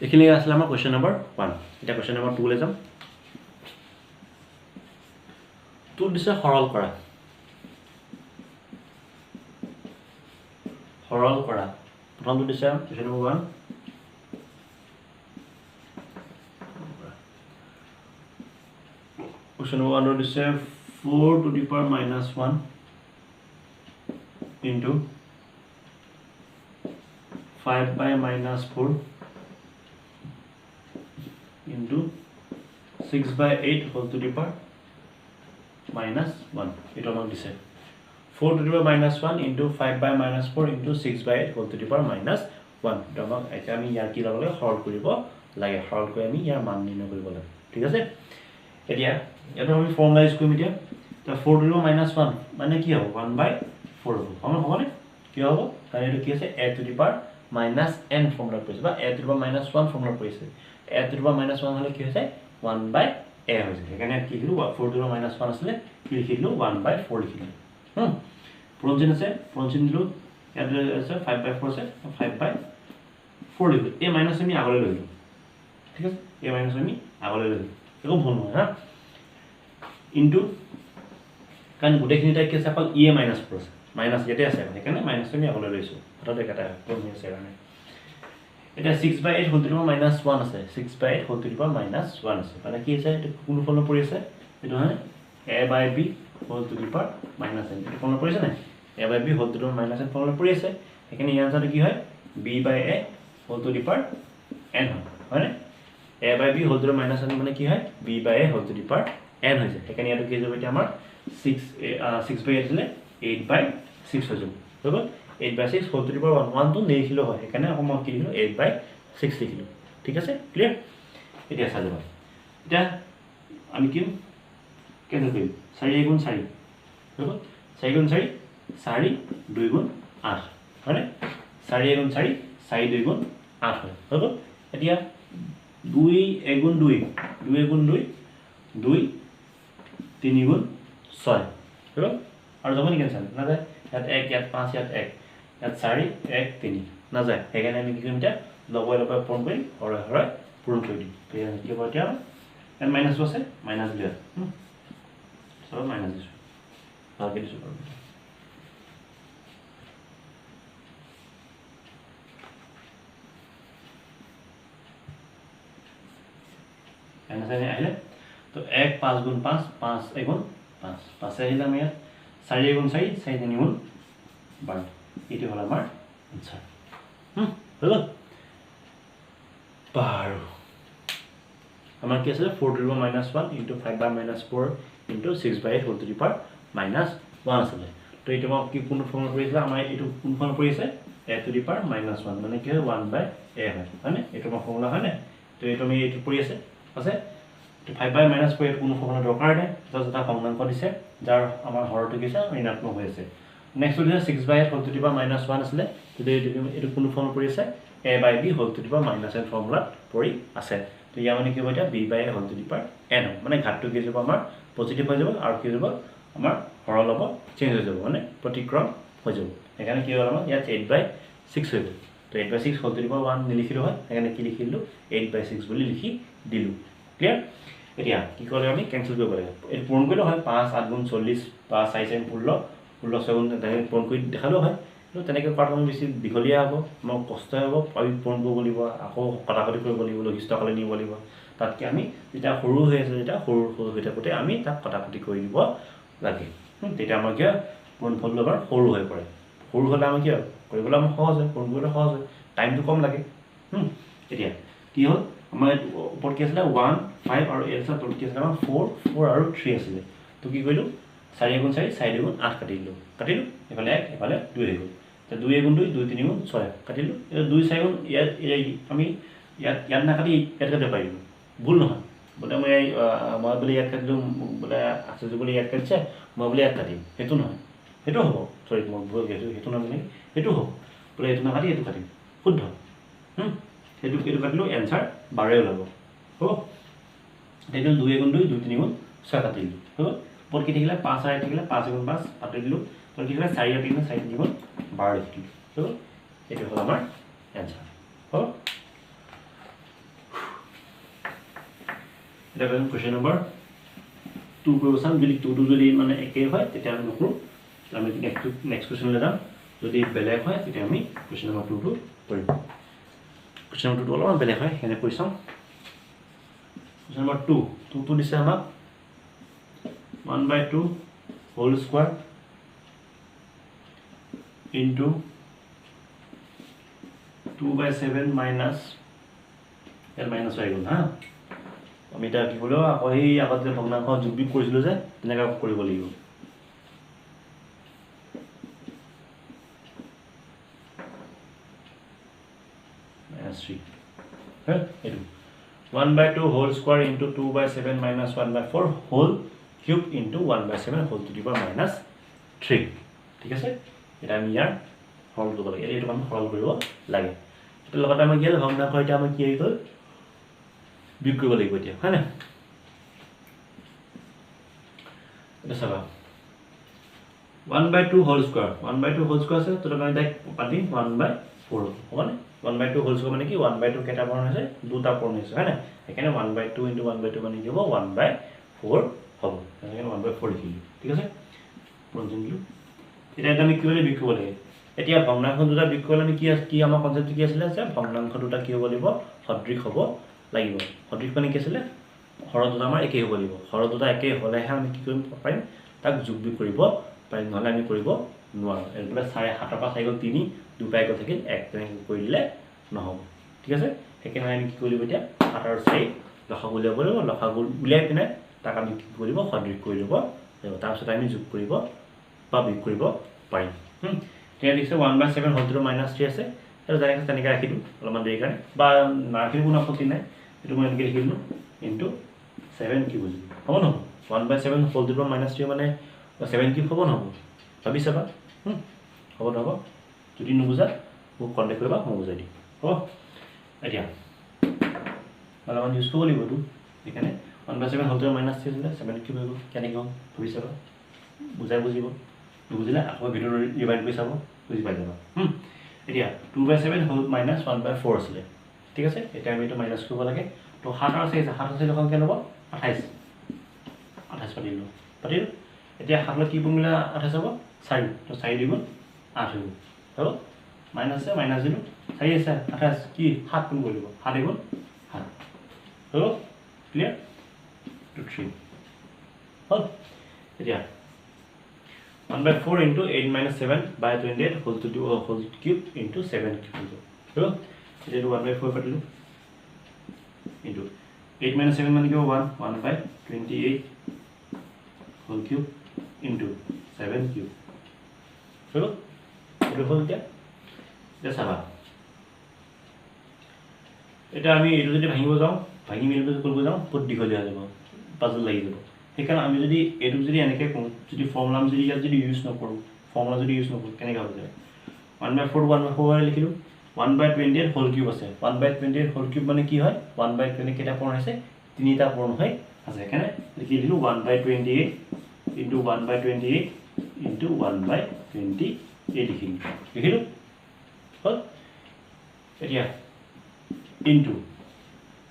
এখানে আসলে আমার কোশ্চেন নাম্বার 1 এটা কোশ্চেন নাম্বার 2 লে যাম তো দিছে সরল করা প্রথম তো দিছে কোশ্চেন নাম্বার 1 কোশ্চেন নাম্বার 1 দিছে 4 to the power -1 into 5/-4 into 6/8 whole to the power -1 এটা আমাক দিছে 4 to the power -1 into 5/-4 into 6/8 whole to the power -1 এটা আমাক এটা আমি ইয়াৰ কি লগালে হৰল কৰিব লাগে হৰল কৰি আমি ইয়াৰ মান নিৰ্ণয় কৰিব লাগে ঠিক আছে এতিয়া এটা আমি ফৰ্মুলা ইউজ কৰিম এতিয়া তো 4 to the power -1 মানে কি হ'ব 1/4 হ'ব আমাৰ হ'বনে কি হ'ব কাৰণ এটো কি আছে a to the power -n formula কৰিছে বা a to the power -1 formula কৰিছে a to the power -1 হলে কি হৈছে 1/a হৈছে এখানে কি লিখিলো 4 to the power -1 আসলে কি লিখিলো 1/4 লিখিলো পূৰণচিন আছে পূৰণচিন দিলো ইয়াত আছে 5/4 আছে 5/4 লিখিলো a মাইনাস আমি আগলৈ লইলো ঠিক আছে a মাইনাস আমি আগলৈ লইলো একো ভুল নহয় হা ইনটু কান গোটেইখিনিটা কি আছে অকল e -4 আছে মাইনাস যেতে আছে এখানে মাইনাস আমি আগলৈ লৈছো হঠাৎ এটা পূৰণ হৈছে কাৰণে এটা 6/8 whole to the power -1 আছে 6/8 whole to the power -1 আছে মানে কি আছে এটা কোন ফৰ্মুলা পৰি আছে এটো হয় a/b whole to the power -n এটা ফৰ্মুলা পৰিছে নাই a/b whole to the power -n formula পৰি আছে এখানে এই আনসারটো কি হয় b/a whole to the power n হয় a/b whole to the power -n মানে কি হয় b/a whole to the power n হৈ যায় এখানে ইয়াটো কি যাব এতিয়া আমাৰ 6/8 হলে 8/6 হৈ যাব হৈ গ'ল 8/6 whole to the power 1 তো নেখিলো হয় এখানে আমরা কি লিখিলো 8/6 লিখিলো ঠিক আছে ক্লিয়ার এটা চাই লবা এটা আমি কি কেনে কৰিম 4 গুণ 4 হৈ গ'ল 4 গুণ 4 4 2 গুণ 8 হয়নে 4 গুণ 4 4 2 গুণ 8 হয় হৈ গ'ল এতিয়া 2 গুণ 2 2 গুণ 2 2 3 গুণ 6 হৈ গ'ল আৰু যাব নেকি চাই না যায় ইয়াত 1 ইয়াত 5 ইয়াত 1 ইয়াত 4 1 3 না যায় এখানে আমি কি কৰিম এটা লগাই লগাই পূৰণ কৰিম হৰে হৰে পূৰণ কৰি দিম তো ইয়াত কি হ'ব এতিয়া n মাইনাস আছে মাইনাস দিয়া সব মাইনাস দিছো ভালকে দিছো n আছে আহিলে তো 1 5 গুণ 5 5 1 গুণ 5 5 আহিলে আমি 4 গুণ 4 4 3 গুণ 12 এটি হল আমার आंसर হলো 12 আমাৰ কি আছিলে 4 to the power -1 into 5 by -4 into 6 by 8 whole to the power -1 আছিলে তো এইটো মই কি কোন ফৰ্মত পৰিছে আমাৰ এইটো কোন ফৰ্মত পৰিছে a to the power -1 মানে কি হয় 1 by a হয় হয়নে এইটো মই ফৰ্মুলা হয়নে তো এইটো আমি এইটো পৰি আছে তো 5 by -4 এইটো কোনো ফৰ্মুলা দৰকাৰ নাই এটা ভগ্নাংশ দিছে যাৰ আমাৰ হৰটো কি আছে ঋণাত্মক হৈ আছে নেক্সট হৈছে 6 by 8 whole to the power -1 আছিলে তো এইটো কোন ফৰ্মত পৰি আছে a by b whole to the power -n ফৰ্মুলাত পৰি আছে তো ইয়াৰ মানে কি হ'ব এটা b by a whole to the power n মানে ঘাতটো কি যাব আমাৰ পজিটিভ হৈ যাব আৰু কি যাব আমাৰ হৰল হ'ব চেঞ্জ হৈ যাব মানে প্ৰতিক্ৰম হৈ যাব সেইকাৰণে কি হ'ল আমাৰ ইয়াত 8 by 6 হৈ গ'ল তো 8 by 6 whole to the power 1 নিলিখিলোঁ হয় সেইকাৰণে কি লিখিলোঁ 8 by 6 বুলি লিখি দিলোঁ ক্লিয়াৰ এতিয়া কি কৰে আমি কেনসেল কৰিব লাগে এই পূৰণ কৰিলে হয় 5 8 গুণ 40 বা 4 4 16 16 6 গুণ তেনেকৈ পূৰণ কৰি দেখালেও হয় কিন্তু তেনেকৈ কৰাটো আমি বেছি দীঘলীয়া হ'ব আমাৰ কষ্ট হ'ব আমি পূৰণ কৰিব লাগিব আকৌ কটাকটি কৰিব লাগিব লঘিষ্ঠকালে নিব লাগিব তাতকৈ আমি যেতিয়া সৰু হৈ আছে যেতিয়া সৰু হৈ থাকোঁতে আমি তাক কটাকটি কৰি দিব লাগে তেতিয়া আমাৰ কি হয় পূৰণফলটো আমাৰ সৰু হৈ পৰে সৰু হ'লে আমি কি হয় কৰিবলৈ আমাৰ সহজ হয় পূৰণ কৰিবলৈ সহজ হয় টাইমটো কম লাগে এতিয়া কি হ'ল আমাৰ ওপৰত কি আছিলে 1 5 আৰু এই আছে তলত কি আছিলে আমাৰ 4 4 আৰু 3 আছিলে তো কি কৰিলোঁ 4 গুণ 4 4 গুণ 8 কাটিলোঁ এফালে 1 এফালে 2 হৈ গ'ল তো 2 গুণ 2 2 3 গুণ 6 কাটিলোঁ এতিয়া 2 4 গুণ ইয়াত আমি ইয়াত নাকাটি ইয়াত কাটিব পাৰিলোঁ ভুল নহয় বোলে মই বোলে ইয়াত কাটিলোঁ বোলে আছে যে বোলে ইয়াত কাটিছে মই বোলে ইয়াত কাটিম সেইটো নহয় সেইটো হ'ব চৰি মই সেইটো নহয় মানে সেইটো হ'ব বোলে এইটো নাকাটি এইটো কাটিম শুদ্ধ সেইটো কাটিলোঁ এনচাৰ 12 ওলাব হ'ব সেইটো 2 গুণ 2 2 3 গুণ 6 কাটিলোঁ হ'ব ওপৰত কি থাকিলে 5 আৰু থাকিলে 5 গুণ 5 কাটি দিলোঁ তো কি থাকিলে 4 আৰু 3 4 3 গুণ 12 লিখিলোঁ হ'ব এইটো হ'ল আমাৰ এনচাৰ হ'ব এটা কুৱেশ্যন নম্বৰ 2 কৰিব চাম যদি 2টো যদি মানে একেই হয় তেতিয়া আমি নকৰোঁ আমি নেক্সট কুৱেশ্যনলৈ যাম যদি বেলেগ হয় তেতিয়া আমি কুৱেশ্যন নম্বৰ 2টো কৰিম কুৱেশ্যন নম্বৰ 2টো অলপমান বেলেগ হয় সেনে কৰি চাওঁ কুৱেশ্যন নম্বৰ 2টো দিছে আমাক 1/2 হোল স্কোৱাৰ ইনটু 2/7 মাইনাছ ইয়াত মাইনাছ হৈ গ'ল হা আমি এতিয়া কি কৰিলোঁ আকৌ সেই আগত যে ভগ্নাংশ যোগ বিয়োগ কৰিছিলোঁ যে তেনেকৈ কৰিব লাগিব এইটো 1/2 whole square into 2/7 minus 1/4 whole cube into 1/7 whole to the power -3 ঠিক আছে এটা আমি ইয়াৰ সৰল কৰিব লাগে এইটো আমি সৰল কৰিব লাগে এইটো লগতে আমাৰ কি হ'ল ভগ্নাংশ এতিয়া আমাৰ কি হৈ গ'ল বিয়োগ কৰিব লাগিব এতিয়া হয় নাই এটা চাবা 1/2 হোল স্কোৱাৰ আছে তো আমি ডাইৰেক্ট পাতিম 1/4 হ'বনে 1/2 হোল স্কোৱাৰ মানে কি 1/2 কেইটা পূৰণ হৈছে দুটা পূৰণ হৈছে হয় নাই সেইকাৰণে 1/2 ইনটু 1/2 মানে কি হ'ব 1/4 হ'ব সেইকাৰণে 1/4 লিখিলোঁ ঠিক আছে পূৰণ চিন এতিয়া আমি কি বুলি বিয়োগ কৰিব লাগে এতিয়া ভগ্নাংশ দুটা বিয়োগ কৰিলে আমি কি আমাৰ কনচেপ্টটো কি আছিলে যে ভগ্নাংশ দুটা কি হ'ব লাগিব সদৃশ হ'ব লাগিব সদৃশ মানে কি আছিলে হৰ দুটা আমাৰ একেই হ'ব লাগিব হৰ দুটা একেই হ'লেহে আমি কি কৰিব পাৰিম তাক যোগ বিয়োগ কৰিব পাৰিম নহ'লে আমি কৰিব নোৱাৰোঁ এইফালে 7 পৰা 4 গ'ল 3 2 পাই গ'ল থাকিল 1 তেনেকৈ কৰি দিলে নহ'ব ঠিক আছে সেইকাৰণে আমি কি কৰিব এতিয়া 7 আৰু 4 লসাগু উলিয়াব লাগিব লসাগু উলিয়াই পিনে তাক আমি কি কৰিব সদৃশ কৰি ল'ব লাগিব তাৰপিছত আমি যোগ কৰিব বা বিয়োগ কৰিব পাৰিম তেতিয়া দেখিছে 1/7 হোল টু দি পাৱাৰ -3 আছে আৰু যেনেকৈ তেনেকৈ ৰাখি দিওঁ অলপমান দেৰি কাৰণে বা নাৰাখিলেও কোনো আপত্তি নাই এইটো মই এনেকৈ লিখি দিলোঁ ইনটু 7 কিউব হ'ব নহ'ব 1/7 হোল টু দি পাৱাৰ -3 মানে 7 কিউব হ'ব নহ'ব ভাবি চাবা হ'ব নহ'ব যদি নুবুজা মোক কণ্টেক্ট কৰিবা মই বুজাই দিম হ'ব এতিয়া অলপমান ইউজ কৰিব লাগিব এইটো সেইকাৰণে 1/7 হোল টু দি পাৱাৰ -3 আছিলে 7 কিউব হৈ গ'ল কেনেকৈ হ'ল ভাবি চাবা বুজাই বুজিব নুবুজিলে আকৌ ভিডিঅ'টো ৰিভাইড কৰি চাব বুজি পাই যাবা এতিয়া 2/7 হোল -1/4 আছিলে ঠিক আছে এতিয়া আমি এইটো মাইনাছ কৰিব লাগে তো 7 আৰু 4 7 আৰু 4 লসাগু কেনে হ'ব 28 পাতিলোঁ এতিয়া 7 কি গুণ মিলা 28 হ'ব 4 তো 4 2 গুণ 8 হৈ গ'ল হ'ব মাইনাছ আছে মাইনাছ দিলোঁ 4 আছে 28 কি 7 গুণ কৰি দিব 7 গুণ 7 হ'ব ক্লিয়াৰ 3 হ'ল এতিয়া 1/4 into 8 - 7 by 28 whole to the whole cube into 7 cube. So, it is 1/4 into 8 minus 7 মানে কি হ'ব 1 by 28 whole cube into 7 cube হৈ গ'ল এইটো হ'ল এতিয়া চাবা এটা আমি এইটো যদি ভাঙিব যাওঁ ভাঙি মেলি কৰিব যাওঁ বহুত দীঘলীয়া হৈ যাব পাজল লাগি যাব সেইকাৰণে আমি যদি এইটো যদি এনেকৈ কওঁ যদি ফৰ্মুলা যদি ইয়াত যদি ইউজ নকৰোঁ ফৰ্মুলা যদি ইউজ নকৰোঁ কেনেকৈ হ'ব যায় 1/4 লিখিলোঁ 1/28 হোল কিউব আছে 1/28 হোল কিউব মানে কি হয় 1/20 কেইটা পূৰণ হৈছে তিনিটা পূৰণ হৈ আছে সেইকাৰণে লিখি দিলোঁ 1/28 into 1/28 into 1/28 লিখিলোঁ হ'ল এতিয়া into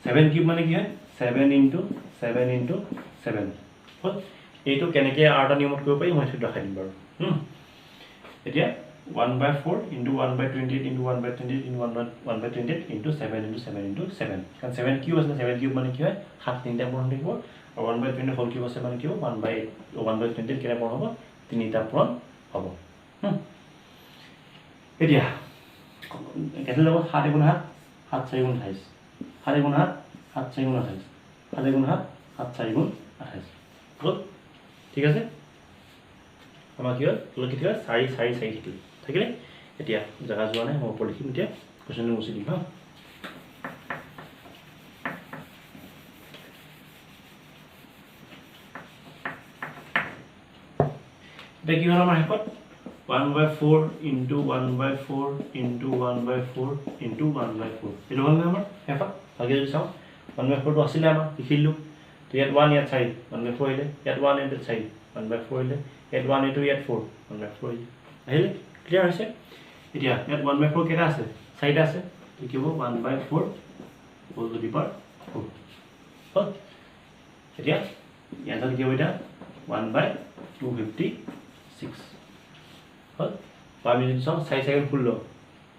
7 কিউব মানে কি হয় 7 into 7 into 7 হ'ল এইটো কেনেকৈ আৰটা নিয়মত কৰিব পাৰি মই সেইটো দেখাই দিম বাৰু এতিয়া 1/4 into 1/28 into 1/28 into 1/28 into 7 into 7 into 7 কাৰণ 7 কিউব আছে 7 কিউব মানে কি হয় 7 তিনিটা পূৰণ থাকিব আৰু 1/20 হোল কিউব আছে মানে কি হ'ব 1/28 কেইটা পূৰণ হ'ব তিনিটা পূৰণ হ'ব এতিয়া কেইটা যাব 7 × 7 7 4 × 28 7 × 7 7 4 × 28 7 × 7 7 4 × 28 হ'ল ঠিক আছে আমাৰ কি হ'ল কি হ'ল 4 4 4 থাকিলে এতিয়া জেগা যোৱা নাই মই ওপৰত লিখিম এতিয়া কুৱেশ্যনটো মুছি দিম হা এতিয়া কি হ'ল আমাৰ শেষত 1/4 into 1/4 into 1/4 into 1/4 এইটো হ'ল আমাৰ শেষত ভালকৈ যদি চাওঁ 1/4টো আছিলে আমাৰ লিখিলোঁ তো ইয়াত 1 ইয়াত 4 1/4 আহিলে ইয়াত 1 ইয়াত 4 1/4 আহিলে ইয়াত 1 এইটো ইয়াত 4 1/4 আহিলে ক্লিয়াৰ হৈছে এতিয়া ইয়াত 1/4 কেইটা আছে 4টা আছে কি হ'ব 1/4 হোল টু দি পাৱাৰ 4 হ'ল এতিয়া ইয়াত কি হ'ব এতিয়া 1/256 হ'ল আমি যদি চাওঁ 4 4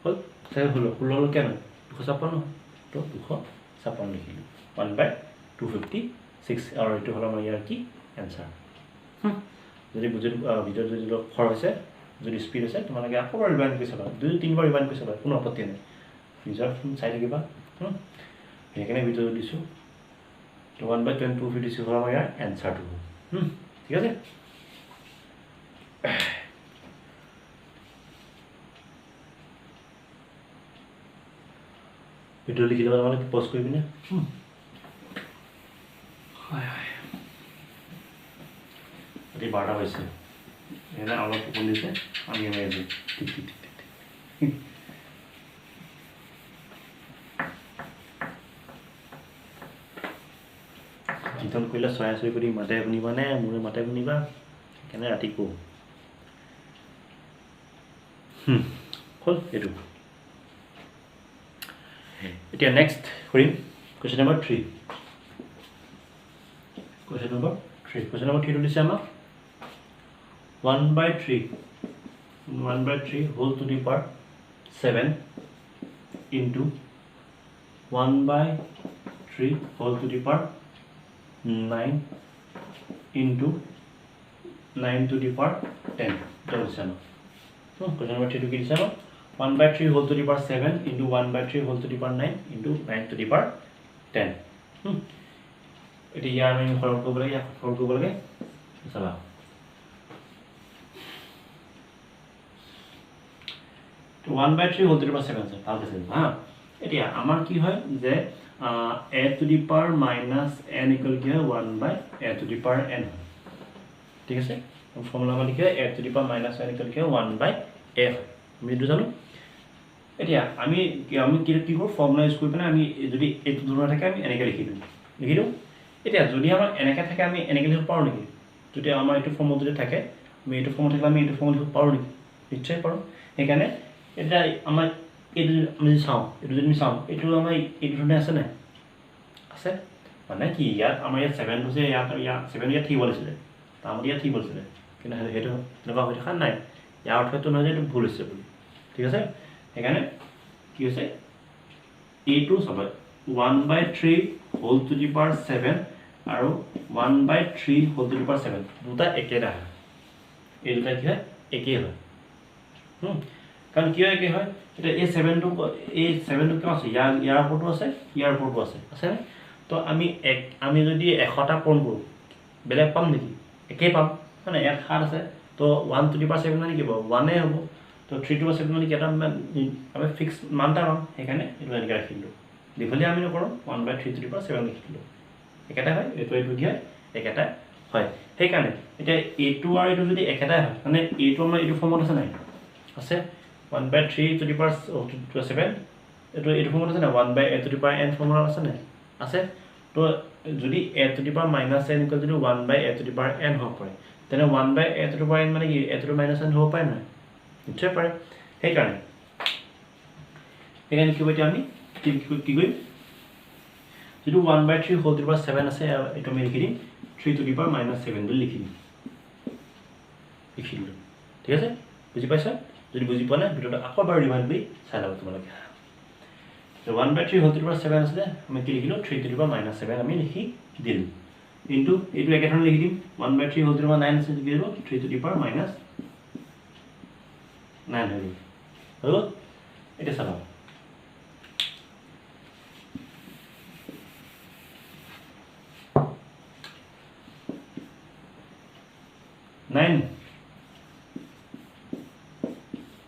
16 হ'ল 4 16 হ'ল কেনে 256 তো 256 লিখিলোঁ 1/256 আৰু এইটো হ'ল আমাৰ ইয়াৰ কি এনচাৰ যদি ভিডিঅ'টো যদি খৰ হৈছে যদি স্পীড হৈছে তোমালোকে আকৌ ৰিভাইণ্ড কৰি চাবা 2-3বাৰ ৰিভাইণ্ড কৰি চাবা কোনো আপত্তি নাই নিজৰ চাই থাকিবা সেইকাৰণে ভিডিঅ'টো দিছোঁ তো 1/256 হ'ল আমাৰ ইয়াৰ এনচাৰটো ঠিক আছে ভিডিঅ' লিখি ল'বা তোমালোকে পজ কৰি পিনে হয় হয় এতিয়া 12টা হৈছে এনে অলপ টোপনি দিছে আমি ঠিক ঠিক ঠিক ঠিক কীৰ্তন কৰিলে চৰাই চৰি কৰি মাতে শুনিবা নে মোৰে মাতে শুনিবা সেইকাৰণে ৰাতি কওঁ হ'ল এইটো এতিয়া নেক্সট কৰিম কুৱেশ্যন নম্বৰ 3 কুৱেশ্যন নম্বৰ 3টো দিছে আমাক 1/3 whole to the power 7 into 1/3 whole to the power 9 into 9 to the power 10 এটা দিছে আমাক কুৱেশ্যন নম্বৰ 3টো কি দিছে আমাক 1/3 whole to the power 7 into 1/3 whole to the power 9 into 9 to the power 10 এতিয়া ইয়াৰ আমি সৰল কৰিব লাগে চাবা তো 1/3 হোল টু দি পাৱাৰ 7 আছে ভালকৈ চাবা হা এতিয়া আমাৰ কি হয় যে a to the power minus n equal কি হয় 1/a to the power n ঠিক আছে ফৰ্মুলা মানে কি হয় a to the power minus n equal কি হয় 1/a আমি এইটো জানো এতিয়া আমি কি কৰোঁ ফৰ্মুলা ইউজ কৰি পিনে আমি যদি এইটো ধৰণৰ থাকে আমি এনেকৈ লিখি দিওঁ এতিয়া যদি আমাৰ এনেকৈ থাকে আমি এনেকৈ লিখিব পাৰোঁ নেকি যদি আমাৰ এইটো ফৰ্মত যদি থাকে আমি এইটো ফৰ্মত থাকিলে আমি এইটো ফৰ্মত লিখিব পাৰোঁ নেকি নিশ্চয় পাৰোঁ সেইকাৰণে এতিয়া আমাৰ এইটো আমি চাওঁ এইটো যদি আমি চাওঁ এইটো আমাৰ এইটো ধৰণে আছে নাই আছে মানে কি ইয়াত আমাৰ ইয়াত 7 হৈছে ইয়াত 7 ইয়াত থাকিব লাগিছিলে তাৰমতে ইয়াত থাকিব লাগিছিলে কিন্তু সেইটো তেনেকুৱা হৈ থকা নাই ইয়াৰ অৰ্থটো নহয় যে এইটো ভুল হৈছে বুলি ঠিক আছে সেইকাৰণে কি হৈছে এইটো চাব 1/3 হোল টু দি পাৱাৰ 7 আৰু 1/3 হোল টু দি পাৱাৰ 7 দুটা একেটা হয় এই দুটা কি হয় একেই হয় কাৰণ কিয় একে হয় এতিয়া এই 7টো কিয় আছে ইয়াৰ ওপৰতো আছে ইয়াৰ ওপৰতো আছেনে তো তো আমি যদি 100টা পূৰণ কৰোঁ বেলেগ পাম নেকি একেই পাম মানে ইয়াত 7 আছে তো 1 to the power 7 মানে কি হ'ব 1 হ'ব তো 3 to the power 7 মানে কি এটা আমি ফিক্স মানটা পাম সেইকাৰণে এইটো এনেকৈ ৰাখিলোঁ দীঘলীয়া আমি নকৰোঁ 1/3 to the power 7 লিখিলোঁ একেটা হয় এইটো কি হয় একেটা হয় সেইকাৰণে এতিয়া এইটো আৰু এইটো যদি একেটাই হয় মানে এইটো আমাৰ এইটো ফৰ্মত আছে নাই আছে 1/3 to the power 7 এইটো ফৰ্মত আছে নাই 1/a to the power n ফৰ্মত আছে নাই আছে তো যদি a to the power minus n equal যদি 1/a to the power n হ'ব পাৰে তেনে 1/a to the power n মানে কি a to the minus n হ'ব পাৰে নাই নিশ্চয় পাৰে সেইকাৰণে কি হ'ব এতিয়া আমি কি কৰিম যদি 1/3 whole to the power 7 আছে এইটো আমি লিখি দিম 3 to the power minus 7 বুলি লিখি দিম ঠিক আছে বুজি পাইছা যদি বুজি পোৱা নাই ভিডিঅ'টো আকৌ এবাৰ ৰিভাইণ্ড কৰি চাই ল'ব তোমালোকে তো 1/3 whole to the power 7 আছে আমি কি লিখিলোঁ 3 to the power minus 7 আমি লিখি দিলোঁ ইনটু এইটো একেধৰণে লিখি দিম 1/3 whole to the power 9 আছে কি দিব 3 to the power minus 9 হৈ গ'ল এটা চাবা 9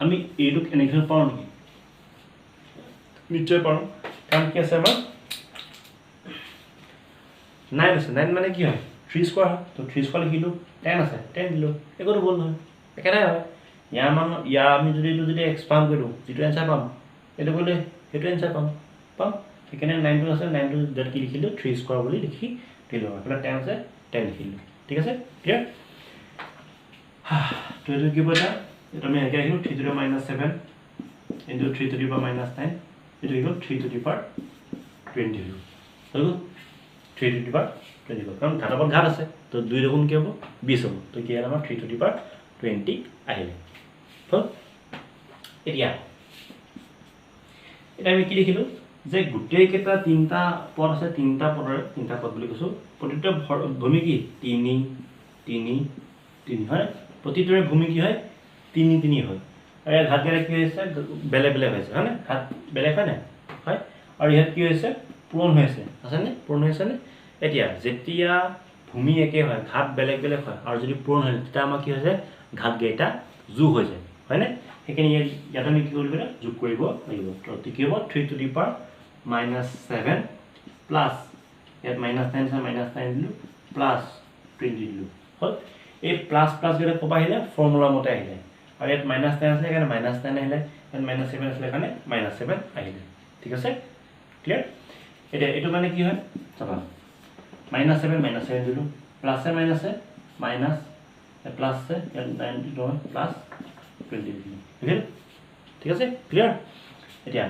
আমি এইটো এনেকৈ পাওঁ নেকি নিশ্চয় পাৰোঁ কাৰণ কি আছে আমাৰ 9 আছে 9 মানে কি হয় 3 স্কোৱাৰ হয় তো 3 স্কোৱাৰ লিখিলোঁ 10 আছে 10 দিলোঁ একোতো ভুল নহয় একেটাই হয় ইয়াৰ আমি যদি এইটো যদি এক্সপাণ্ড কৰি দিওঁ যিটো এনচাৰ পাম এইটো কৰিলে সেইটো এনচাৰ পাম সেইকাৰণে 9টো আছে 9টো য'ত কি লিখিলোঁ 3 স্কোৱাৰ বুলি লিখি দিলোঁ এইফালে 10 আছে 10 লিখিলোঁ ঠিক আছে ক্লিয়াৰ তো এইটো কি এটা এইটো আমি এনেকৈ আহিলোঁ 3 to the power minus 7 into 3 to the power minus 9 এইটো কি হ'ল 3 to the power 20 হৈ গ'ল 3 to the power 20 হ'ল কাৰণ ঘাটৰ ওপৰত ঘাট আছে তো 2 দুগুণ কি হ'ব 20 হ'ব তো কি হ'ল আমাৰ 3 to the power 20 আহিলে হ'ল এতিয়া আমি কি লিখিলোঁ যে গোটেইকেইটা তিনিটা পদ আছে তিনিটা পদ বুলি কৈছোঁ প্ৰতিটো ভূমি কি 3 3 3 হয় প্ৰতিটোৰে ভূমি কি হয় 3 3 হয় আৰু ইয়াত ঘাটকেইটা কি হৈছে বেলেগ বেলেগ হৈছে হয়নে ঘাট বেলেগ হয় নাই হয় আৰু ইয়াত কি হৈছে পূৰণ হৈ আছেনে পূৰণ হৈ আছেনে এতিয়া যেতিয়া ভূমি একে হয় ঘাট বেলেগ বেলেগ হয় আৰু যদি পূৰণ হয় তেতিয়া আমাৰ কি হৈছে ঘাটকেইটা যোগ হৈ যায় হয়নে সেইখিনি ইয়াত আমি কি কৰিব লাগিব যোগ কৰিব লাগিব তো কি হ'ব 3 to the power minus 7 plus ইয়াত minus 9 আছে minus 9 দিলোঁ প্লাছ 20 দিলোঁ হ'ল এই প্লাছ কেইটা ক'ৰ পৰা আহিলে ফৰ্মুলা মতে আহিলে আৰু ইয়াত minus 10 আছিলে সেইকাৰণে minus 10 আহিলে ইয়াত minus 7 আছিলে সেইকাৰণে minus 7 আহিলে ঠিক আছে ক্লিয়াৰ এতিয়া এইটো মানে কি হয় চাবা minus 7 দিলোঁ প্লাছে মাইনাছে মাইনাছ প্লাছে ইয়াত 9 দিলোঁ প্লাছ 20 দিলোঁ ঠিক আছে ক্লিয়াৰ এতিয়া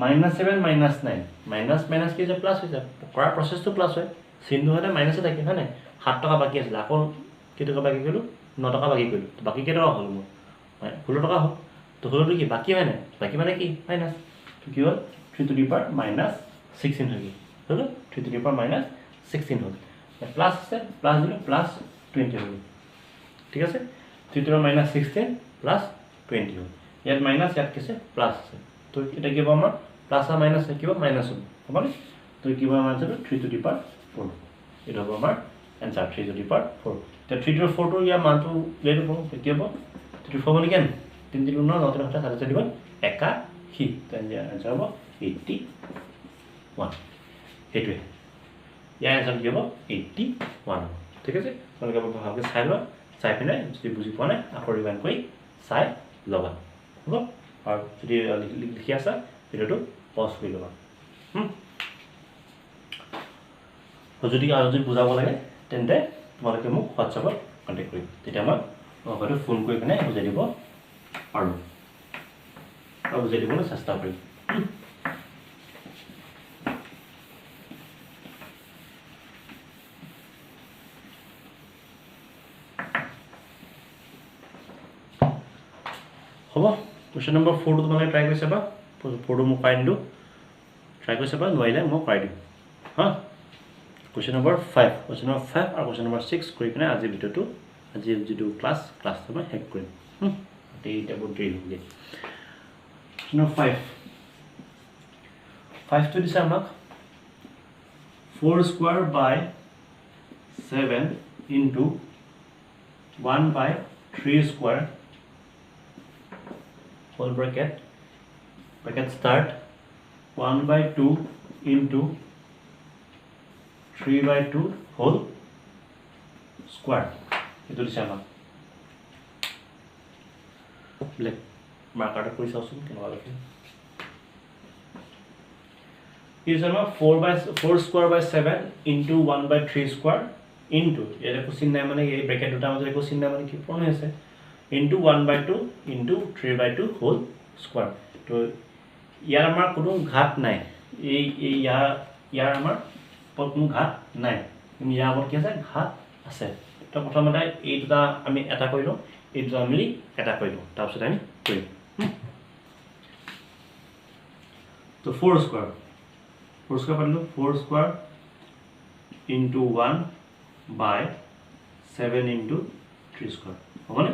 minus 7 minus 9 মাইনাছ কি যে প্লাছ হৈ যায় কৰা প্ৰচেছটো প্লাছ হয় চিনটো হ'লে মাইনাছে থাকে হয় নাই 7 টকা বাকী আছিলে আকৌ কেইটকা বাকী কৰিলোঁ 9 টকা বাকী কৰিলোঁ তো বাকী কেইটকা হ'ল মোৰ 16 টকা হ'ল তো 16টো কি বাকী হয় নাই বাকী মানে কি মাইনাছ তো কি হ'ল 3 to the power minus 16 হৈ গ'ল 3 to the power minus 16 হ'ল প্লাছ আছে প্লাছ দিলোঁ প্লাছ 20 হৈ গ'ল ঠিক আছে 3 to the power minus 16 plus 20 হ'ল ইয়াত মাইনাছ ইয়াত কি আছে প্লাছ আছে তো এটা কি হ'ব আমাৰ প্লাছ আৰু মাইনাছ কি হ'ব মাইনাছ হ'বনে তো কি হ'ব আমাৰ আনচাৰটো 3 to the power 4 এইটো হ'ব আমাৰ এনচাৰ 3 to the power 4 এতিয়া 3 to the 4 টো ইয়াৰ মানটো উলিয়াই দিব কি হ'ব 3 to 4 মানে কিমান 3 3 9 9 3 7 4 দিব একাশী তেনে এনচাৰ হ'ব 81 সেইটোৱে ইয়াৰ এনচাৰ কি হ'ব 81 ঠিক আছে তোমালোকে ভালকৈ চাই লোৱা চাই পিনে যদি বুজি পোৱা নাই আকৌ ৰিভাইণ্ড কৰি চাই ল'বা হ'ব আৰু যদি লিখি আছা ভিডিঅ'টো পজ কৰি ল'বা যদি আৰু যদি বুজাব লাগে তেন্তে তোমালোকে মোক হোৱাটছআপত কণ্টেক্ট কৰিম তেতিয়া মই হয়তো ফোন কৰি পিনে বুজাই দিব পাৰোঁ আৰু বুজাই দিবলৈ চেষ্টা কৰিম হ'ব কুৱেশ্যন নম্বৰ 4টো তোমালোকে ট্ৰাই কৰি চাবা 4টো মোক কৰাই নিদিওঁ ট্ৰাই কৰি চাবা নোৱাৰিলে মই কৰাই দিম হা কুৱেশ্যন নম্বৰ 5 আৰু কুৱেশ্যন নম্বৰ 6 কৰি পিনে আজিৰ ভিডিঅ'টো আজিৰ যিটো ক্লাছটো মই শেষ কৰিম এতিয়া বহুত দেৰি হ'বগৈ কুৱেশ্যন নম্বৰ 5টো দিছে আমাক 4 square by 7 into 1 by 3 square whole bracket start 1 by 2 into 3 by 2 whole square. Itu di sana. Black marker ta kori sausun kenwa lake. Is 4 square by 7 into 1 by 3 square into এটা question নাই মানে এই bracket দুটা মাজে question নাই মানে কি form আছে into 1 by 2 into 3 by 2 whole square. তো ইয়াৰ আমাৰ কোনো ঘাত নাই এই ইয়াৰ আমাৰ কোনো ঘাত নাই কিন্তু ইয়াৰ ওপৰত কি আছে ঘাত আছে তো প্ৰথমতে এই দুটা আমি এটা কৰিলো এই দুটা মিলি এটা কৰিলো তাৰপিছত আমি কৰিম তো 4 square পালো 4 square into 1 by 7 into 3 square হবনে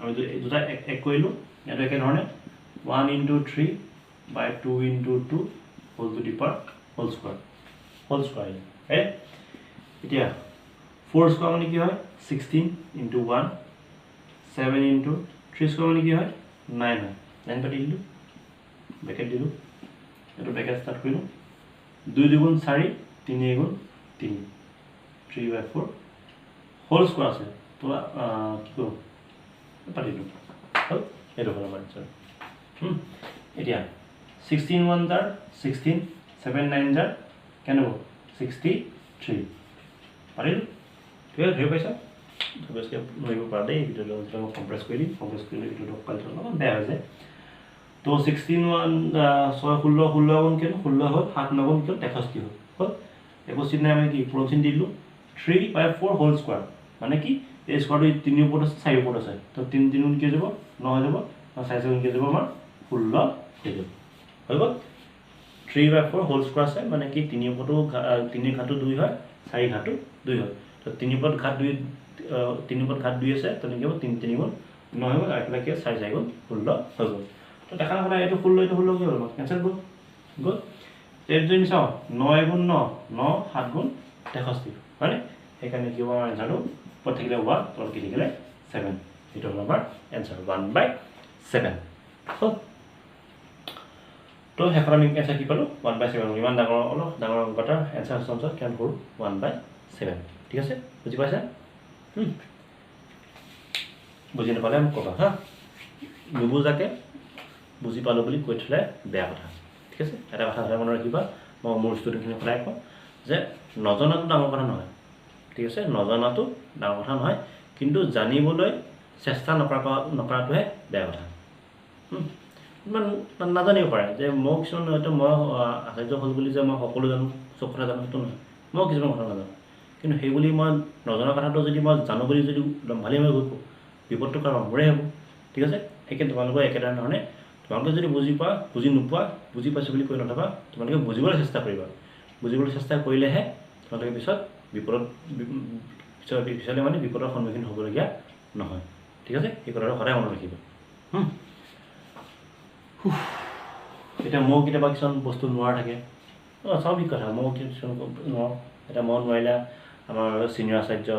আমি এই দুটা এক কৰিলো এটা একে ধৰণে 1 into 3 by 2 into 2 whole to the power whole square right এতিয়া 4 square মানে কি হয় 16 into 1 7 into 3 square মানে কি হয় 9 হয় 9 কাটি দিলো ব্র্যাকেট দিলো এটো ব্র্যাকেট স্টার্ট কৰিলো 2 দুগুণ 4 3 গুণ 3 3 by 4 whole square আছে তো কি কৰো পাতি দিলো হল এটো হল আমাৰ আনসাৰ এতিয়া 16 1 jar 16 7 9 jar কেন হ'ব 63 পাৰিলো ঠিক আছে হৈ পাইছা অবভিয়াসলি নইব পাৰা দেই ভিডিওটো মই কম্প্ৰেছ কৰি ভিডিওটো কালটো অলপ বেয়া হৈ যায় তো 16 1 6 16 16 গুণ কেন 16 হ'ল 7 9 গুণ কেন 63 হ'ল একো চিহ্ন আমি কি প্ৰচিন দিলো 3 by 4 whole square মানে কি এই স্কোয়াৰটো 3 ওপৰত আছে 4 ওপৰত আছে তো 3 3 গুণ কি যাব 9 হৈ যাব আৰু 4 গুণ কি যাব আমাৰ 16 হৈ যাব হৈ গ'ল 3 by 4 whole square আছে মানে কি 3 ওপৰটো 3 ঘাটো 2 হয় 4 ঘাটো 2 হয় তো 3 ওপৰত ঘাত 2 3 ওপৰত ঘাত 2 আছে তো কি হ'ব 3 3 গুণ 9 হৈ গ'ল আৰু কি 4 4 গুণ 16 হৈ গ'ল তো দেখা না এইটো 16 এইটো 16 কি হ'ল ক্যান্সেল গ'ল এই যদি চাও 9 গুণ 9 9 7 গুণ 63 মানে এখানে কি হবে আনসারটো পথিলে 1 তল কি লিখলে 7 এটা হলো আমার आंसर 1 by 7 তো তো হেফার আমি आंसर কি পালো 1 by 7 ইমান ডাঙৰ অংকটা आंसर সংখ্যা কেন হল 1 by 7 ঠিক আছে বুজি পাইছা বুজি নাপালে মোক কবা হা নুবুজাকে বুজি পালো বুলি কৈ থলে বেয়া কথা ঠিক আছে এটা কথা মনত ৰাখিবা মই মোৰ ষ্টুডেন্টখিনি সদায় কওঁ যে নজনাটো ডাঙৰ কথা নহয় ঠিক আছে নজনাটো ডাঙৰ কথা নহয় কিন্তু জানিবলৈ চেষ্টা নকৰাটোহে বেয়া কথা মানে নাজানিব পাৰে যে মই কিছুমান হয়তো মই আচাৰ্য হ'ল বুলি যে মই সকলো জানো চব কথা জানো সেইটো নহয় মই কিছুমান কথা নাজানো কিন্তু সেই বুলি মই নজনা কথাটো যদি মই জানো বুলি যদি ভালেই মই গৈ বিপদটো কাৰণ মোৰে হ'ব ঠিক আছে একে তোমালোকৰ একেধৰণে তোমালোকে যদি বুজি নোপোৱা বুজি পাইছো বুলি কৈ নথবা তোমালোকে বুজিবলৈ চেষ্টা কৰিবা বুজিবলৈ চেষ্টা কৰিলেহে তোমালোকে পিছত বিপদত পিছলে মানে বিপদৰ সন্মুখীন হ'বলগীয়া নহয় ঠিক আছে এই কথাটো সদায় মনত ৰাখিবা এটা মই কেতিয়াবা কিছুমান বস্তু নোৱাৰা থাকে স্বাভাৱিক কথা মই কিছুমান নোৱাৰোঁ এটা মই নোৱাৰিলে আমাৰ চিনিয়ৰ আচাৰ্য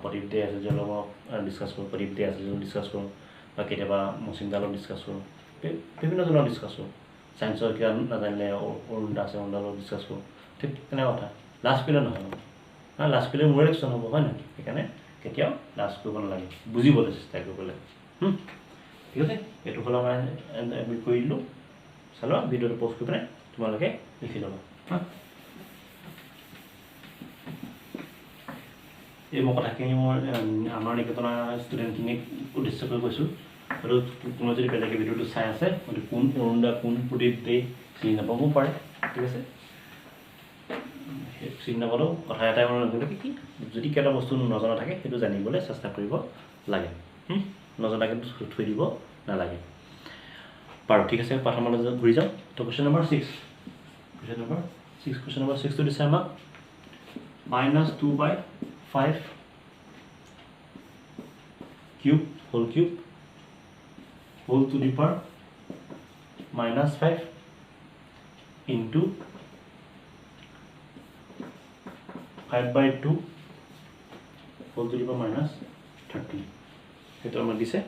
প্ৰদীপ দে আচাৰ্যৰ লগত ডিছকাছ কৰোঁ প্ৰদীপ দে আচাৰ্যৰ ডিছকাছ কৰোঁ বা কেতিয়াবা মচিন্দাৰ লগত ডিছকাছ কৰোঁ বিভিন্নজনৰ ডিছকাছ কৰোঁ চায়েন্সৰ কিবা নাজানিলে অৰুণ দাস অৰুণদাৰ লগত ডিছকাছ কৰোঁ ঠিক তেনেকুৱা কথা লাষ্ট পিৰিয়ড নহয় লাষ্ট পিৰিয়ড মোৰে এক্সন হ'ব হয় নহয় সেইকাৰণে কেতিয়াও লাষ্ট কৰিব নালাগে বুজিবলৈ চেষ্টা কৰিব লাগে ঠিক আছে এইটো হ'ল আমাৰ কৰি দিলোঁ চালো ভিডিঅ'টো পষ্ট কৰি পেলাই তোমালোকে লিখি ল'বা এই মই কথাখিনি মই আমাৰ নিকেতনৰ ষ্টুডেণ্টখিনিক উদ্দেশ্য কৰি কৈছোঁ আৰু কোনো যদি বেলেগে ভিডিঅ'টো চাই আছে হয়তো কোন অৰুণ দা কোন প্ৰদীপ দে চিনি নাপাবও পাৰে ঠিক আছে চিনি নাপালেও কথা এটাই মনত ৰাখিব কি যদি কিবা বস্তু নজনা থাকে সেইটো জানিবলৈ চেষ্টা কৰিব লাগে নজনাকৈ থৈ দিব নালাগে বাৰু ঠিক আছে প্ৰথমলৈ ঘূৰি যাওঁ তো কুৱেশ্যন নম্বৰ 6 কুৱেশ্যন নম্বৰ 6টো দিছে আমাক -2 by 5 cube whole to the power -5 into 5/2 whole to the power -30 সেইটো আমাক দিছে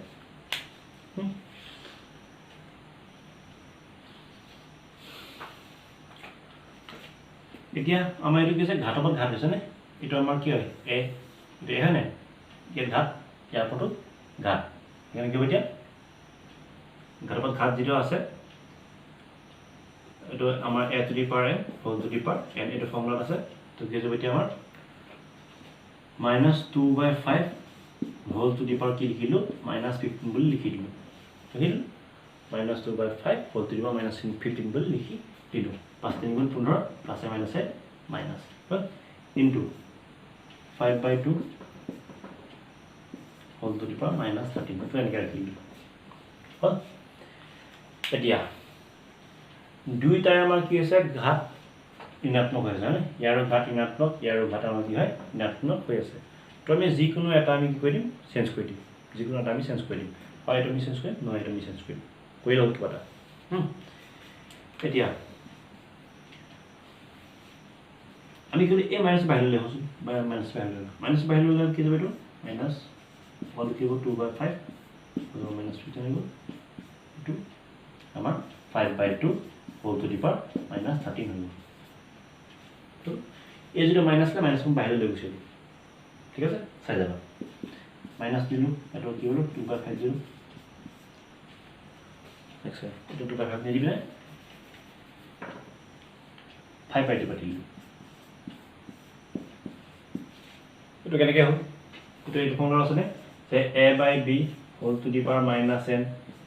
এতিয়া আমাৰ এইটো কি আছে ঘাতৰ ওপৰত ঘাত হৈছে নে এইটো আমাৰ কি হয় এ এইটো এ হয় নাই ইয়াৰ ঘাত ইয়াৰ ওপৰতো ঘাত সেইকাৰণে কি হ'ব এতিয়া ঘাতৰ ওপৰত ঘাত যিটো আছে এইটো আমাৰ a to the power n whole to the power n এইটো ফৰ্মুলাত আছে তো কি হ'ব এতিয়া আমাৰ -2/5 হোল টু দি পাৱাৰ কি লিখিলোঁ -15 বুলি লিখি দিলোঁ লিখিলোঁ -2/5 হোল টু দি পাৱাৰ -15 বুলি লিখি দিলোঁ 5 3 × 15 প্লাছে মাইনাছে minus into 5/2 whole to the power -13 তো এনেকৈ ৰাখি দিলোঁ হ'ল এতিয়া দুইটাৰে আমাৰ কি হৈছে ঘাত ঋণাত্মক হৈ আছে হয়নে ইয়াৰো ঘাত ঋণাত্মক ইয়াৰো ঘাত আমাৰ কি হয় ঋণাত্মক হৈ আছে তো আমি যিকোনো এটা আমি কি কৰি দিম চেঞ্জ কৰি দিম যিকোনো এটা আমি চেঞ্জ কৰি দিম হয় এইটো আমি চেঞ্জ কৰিম নহয় এইটো আমি চেঞ্জ কৰিম কৰি লওঁ কিবা এটা এতিয়া আমি কিন্তু এই মাইনাছ বাহিৰলৈ লিখোঁচোন বা মাইনাছ বাহিৰলৈ ল'লে কি যাব এইটো মাইনাছ হ'ল কি হ'ব 2/5 -15 আহিব এইটো আমাৰ 5/2 হোল টু দি পাৱাৰ -13 হৈ গ'ল তো এই যিটো মাইনাছ আছে মাইনাছখন বাহিৰলৈ লৈ গৈছিলোঁ ঠিক আছে চাই যাবা মাইনাছ দিলোঁ এইটো কি হ'ল 2/5 দিলোঁ এইটো 2/5 নিদি পিনে 5/2 পাতি দিলোঁ এইটো কেনেকৈ হ'ল এইটো এইটো ফৰ্মুলা আছেনে যে a/b whole to the power -n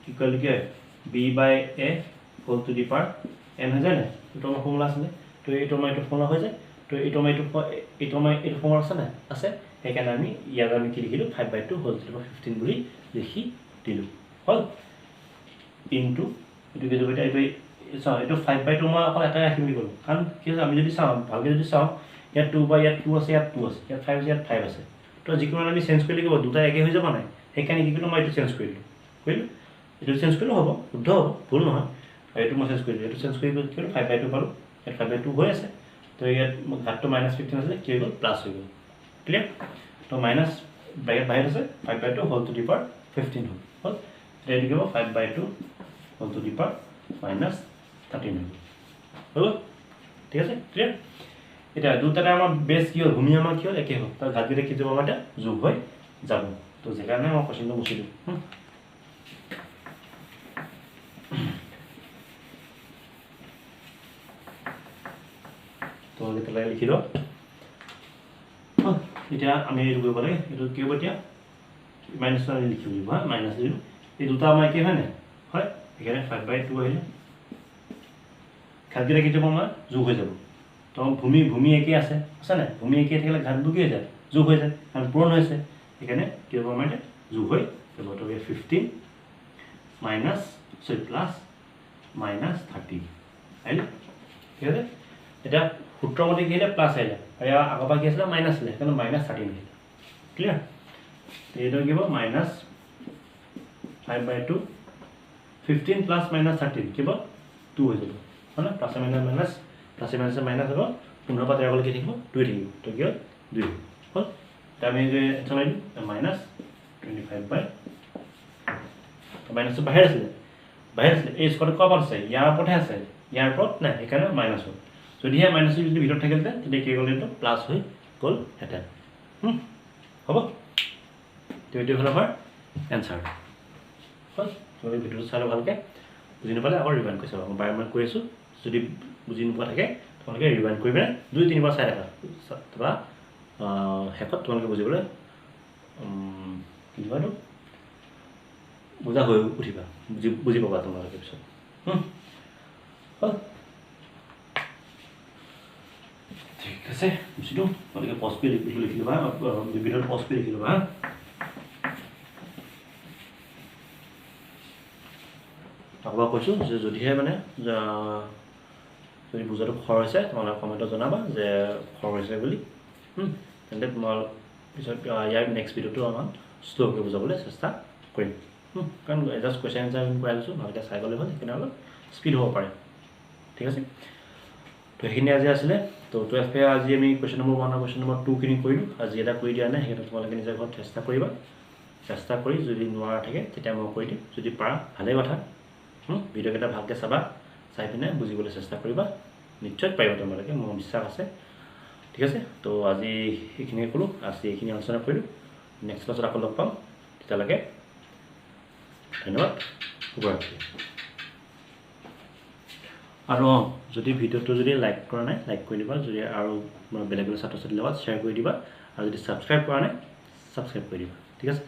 equal কি হয় b/a whole to the power n হৈ যায় নাই এইটো আমাৰ ফৰ্মুলা আছেনে তো এইটো আমাৰ এইটো ফৰ্মুলা হৈ যায় তো এইটো আমাৰ এইটো ফৰ্মুলা আছে নাই আছে সেইকাৰণে আমি ইয়াত আমি কি লিখিলোঁ 5/2 হোল টু দি পাৱাৰ 15 বুলি লিখি দিলোঁ হ'ল ইনটু এইটো কি যাব এতিয়া এইটো চাওঁ এইটো 5/2 মই অকল এটাই ৰাখিম বুলি ক'লোঁ কাৰণ কি হৈছে আমি যদি চাওঁ ভালকৈ যদি চাওঁ ইয়াত 2 বা ইয়াত 2 আছে ইয়াত 2 আছে ইয়াত 5 আছে ইয়াত 5 আছে তো যিকোনো আমি চেঞ্জ কৰিলে কি হ'ব দুটা একে হৈ যাব নাই সেইকাৰণে কি কৰিলোঁ মই এইটো চেঞ্জ কৰিলোঁ এইটো চেঞ্জ কৰিলেও হ'ব শুদ্ধ হ'ব ভুল নহয় আৰু এইটো মই চেঞ্জ কৰিলোঁ এইটো চেঞ্জ কৰি কি কৰিলোঁ 5/2 পালোঁ ইয়াত 5/2 হৈ আছে তো ইয়াত ঘাতটো -15 আছিলে কি হৈ গ'ল প্লাছ হৈ গ'ল ক্লিয়াৰ তো মাইনাছ ব্ৰেকেট বাহিৰত আছে 5/2 হোল টু দি পাৱাৰ 15 হ'ল এতিয়া এইটো কি হ'ব 5/2 হোল টু দি পাৱাৰ -13 হৈ গ'ল ঠিক আছে ক্লিয়াৰ এতিয়া দুটাতে আমাৰ বেছ কি হ'ল ভূমি আমাৰ কি হ'ল একে হ'ল তাৰ ঘাতকেইটা কি যাব আমাৰ এতিয়া যোগ হৈ যাব তো সেইকাৰণে মই কোৱেশ্যনটো মুছি দিওঁ তো পেলাই লিখি লওঁ এতিয়া আমি এইটো কৰিব লাগে এইটো কি হ'ব এতিয়া মাইনাছ আমি লিখিব লাগিব হা মাইনাছ দিলোঁ এই দুটা আমাৰ একে হয় নাই হয় সেইকাৰণে 5/2 আহিলে ঘাতকেইটা কি যাব আমাৰ যোগ হৈ যাব তো ভূমি একেই আছে নাই ভূমি একেই থাকিলে ঘাতবোৰ কি হৈ যায় যোগ হৈ যায় কাৰণ পূৰণ হৈছে সেইকাৰণে কি হ'ব আমাৰ এতিয়া যোগ হৈ যাব তো 15 প্লাছ -13 আহিলে ঠিক আছে এতিয়া সূত্ৰমতে কি আহিলে প্লাছ আহিলে আৰু ইয়াৰ আগৰ পৰা কি আছিলে মাইনাছ আছিলে সেইকাৰণে -13 আহিলে ক্লিয়াৰ এইটো কি হ'ব -5/2 15 প্লাছ -13 কি হ'ব 2 হৈ যাব হয় না প্লাছে মাইনাছে মাইনাছ হ'ব 15 পৰা 13 গ'লে কি থাকিব 2 থাকিব তো কি হ'ল 2 হ'ল এতিয়া আমি চলাই দিওঁ -25/, মাইনাছটো বাহিৰ আছিলে এই স্কোৱাৰটো ক'ৰ ওপৰত আছে ইয়াৰ ওপৰতহে আছে ইয়াৰ ওপৰত নাই সেইকাৰণে মাইনাছ হ'ল যদিহে মাইনাছটো যদি ভিতৰত থাকিলহেঁতেন তেতিয়া কি হ'ল এইটো প্লাছ হৈ গ'লহেঁতেন হ'ব তো এইটো হ'ল আমাৰ এনচাৰ হ'ল তোমালোকে ভিডিঅ'টো চাই লওঁ ভালকৈ বুজি নাপালে আকৌ ৰিভাইণ্ড কৰি চাবা মই বাৰে কৈ আছোঁ যদি বুজি নোপোৱা থাকে তোমালোকে ৰিভাইণ্ড কৰি পেলাই 2-3 বাৰ চাই থাকা তাৰপৰা শেষত তোমালোকে বুজিবলৈ কি কয় বুজা হৈ উঠিবা বুজি পাবা তোমালোকে পিছত হ'ল ঠিক আছে বুজি দিওঁ তোমালোকে পজ কৰি লিখি ল'বা ভিডিঅ'ত পজ কৰি লিখি ল'বা হা আকৌ কৈছোঁ যে যদিহে মানে যদি বুজাটো খৰ হৈছে তোমালোকে কমেণ্টত জনাবা যে খৰ হৈছে বুলি তেন্তে তোমাৰ পিছত ইয়াৰ নেক্সট ভিডিঅ'টো অলপমান শ্ল'কৈ বুজাবলৈ চেষ্টা কৰিম কাৰণ জাষ্ট কুৱেশ্যন এনচাৰ কৰাই লৈছোঁ ভালকৈ চাই গ'লে হ'ল সেইকাৰণে অলপ স্পীড হ'ব পাৰে ঠিক আছে তো সেইখিনি আজি আছিলে তো 12 পেয়াৰ আজি আমি কুৱেশ্যন নম্বৰ 1 আৰু কুৱেশ্যন নম্বৰ 2 খিনি কৰিলোঁ আজি এটা কৰি দিয়া নাই সেইটো তোমালোকে নিজে ঘৰত চেষ্টা কৰিবা চেষ্টা কৰি যদি নোৱাৰা থাকে তেতিয়া মই কৈ দিম যদি পাৰা ভালে কথা ভিডিঅ' কেইটা ভালকৈ চাবা চাই পিনে বুজিবলৈ চেষ্টা কৰিবা নিশ্চয় পাৰিবা তোমালোকে মোৰ বিশ্বাস আছে ঠিক আছে তো আজি এইখিনিয়ে ক'লোঁ আজি এইখিনি আলোচনা কৰিলোঁ নেক্সট ক্লাছত আকৌ লগ পাম তেতিয়ালৈকে ধন্যবাদ শুভৰাত্ৰি আৰু যদি ভিডিঅ'টো যদি লাইক কৰা নাই লাইক কৰি দিবা যদি আৰু বেলেগ বেলেগ ছাত্ৰ ছাত্ৰীৰ লগত শ্বেয়াৰ কৰি দিবা আৰু যদি ছাবস্ক্ৰাইব কৰা নাই ছাবস্ক্ৰাইব কৰি দিবা ঠিক আছে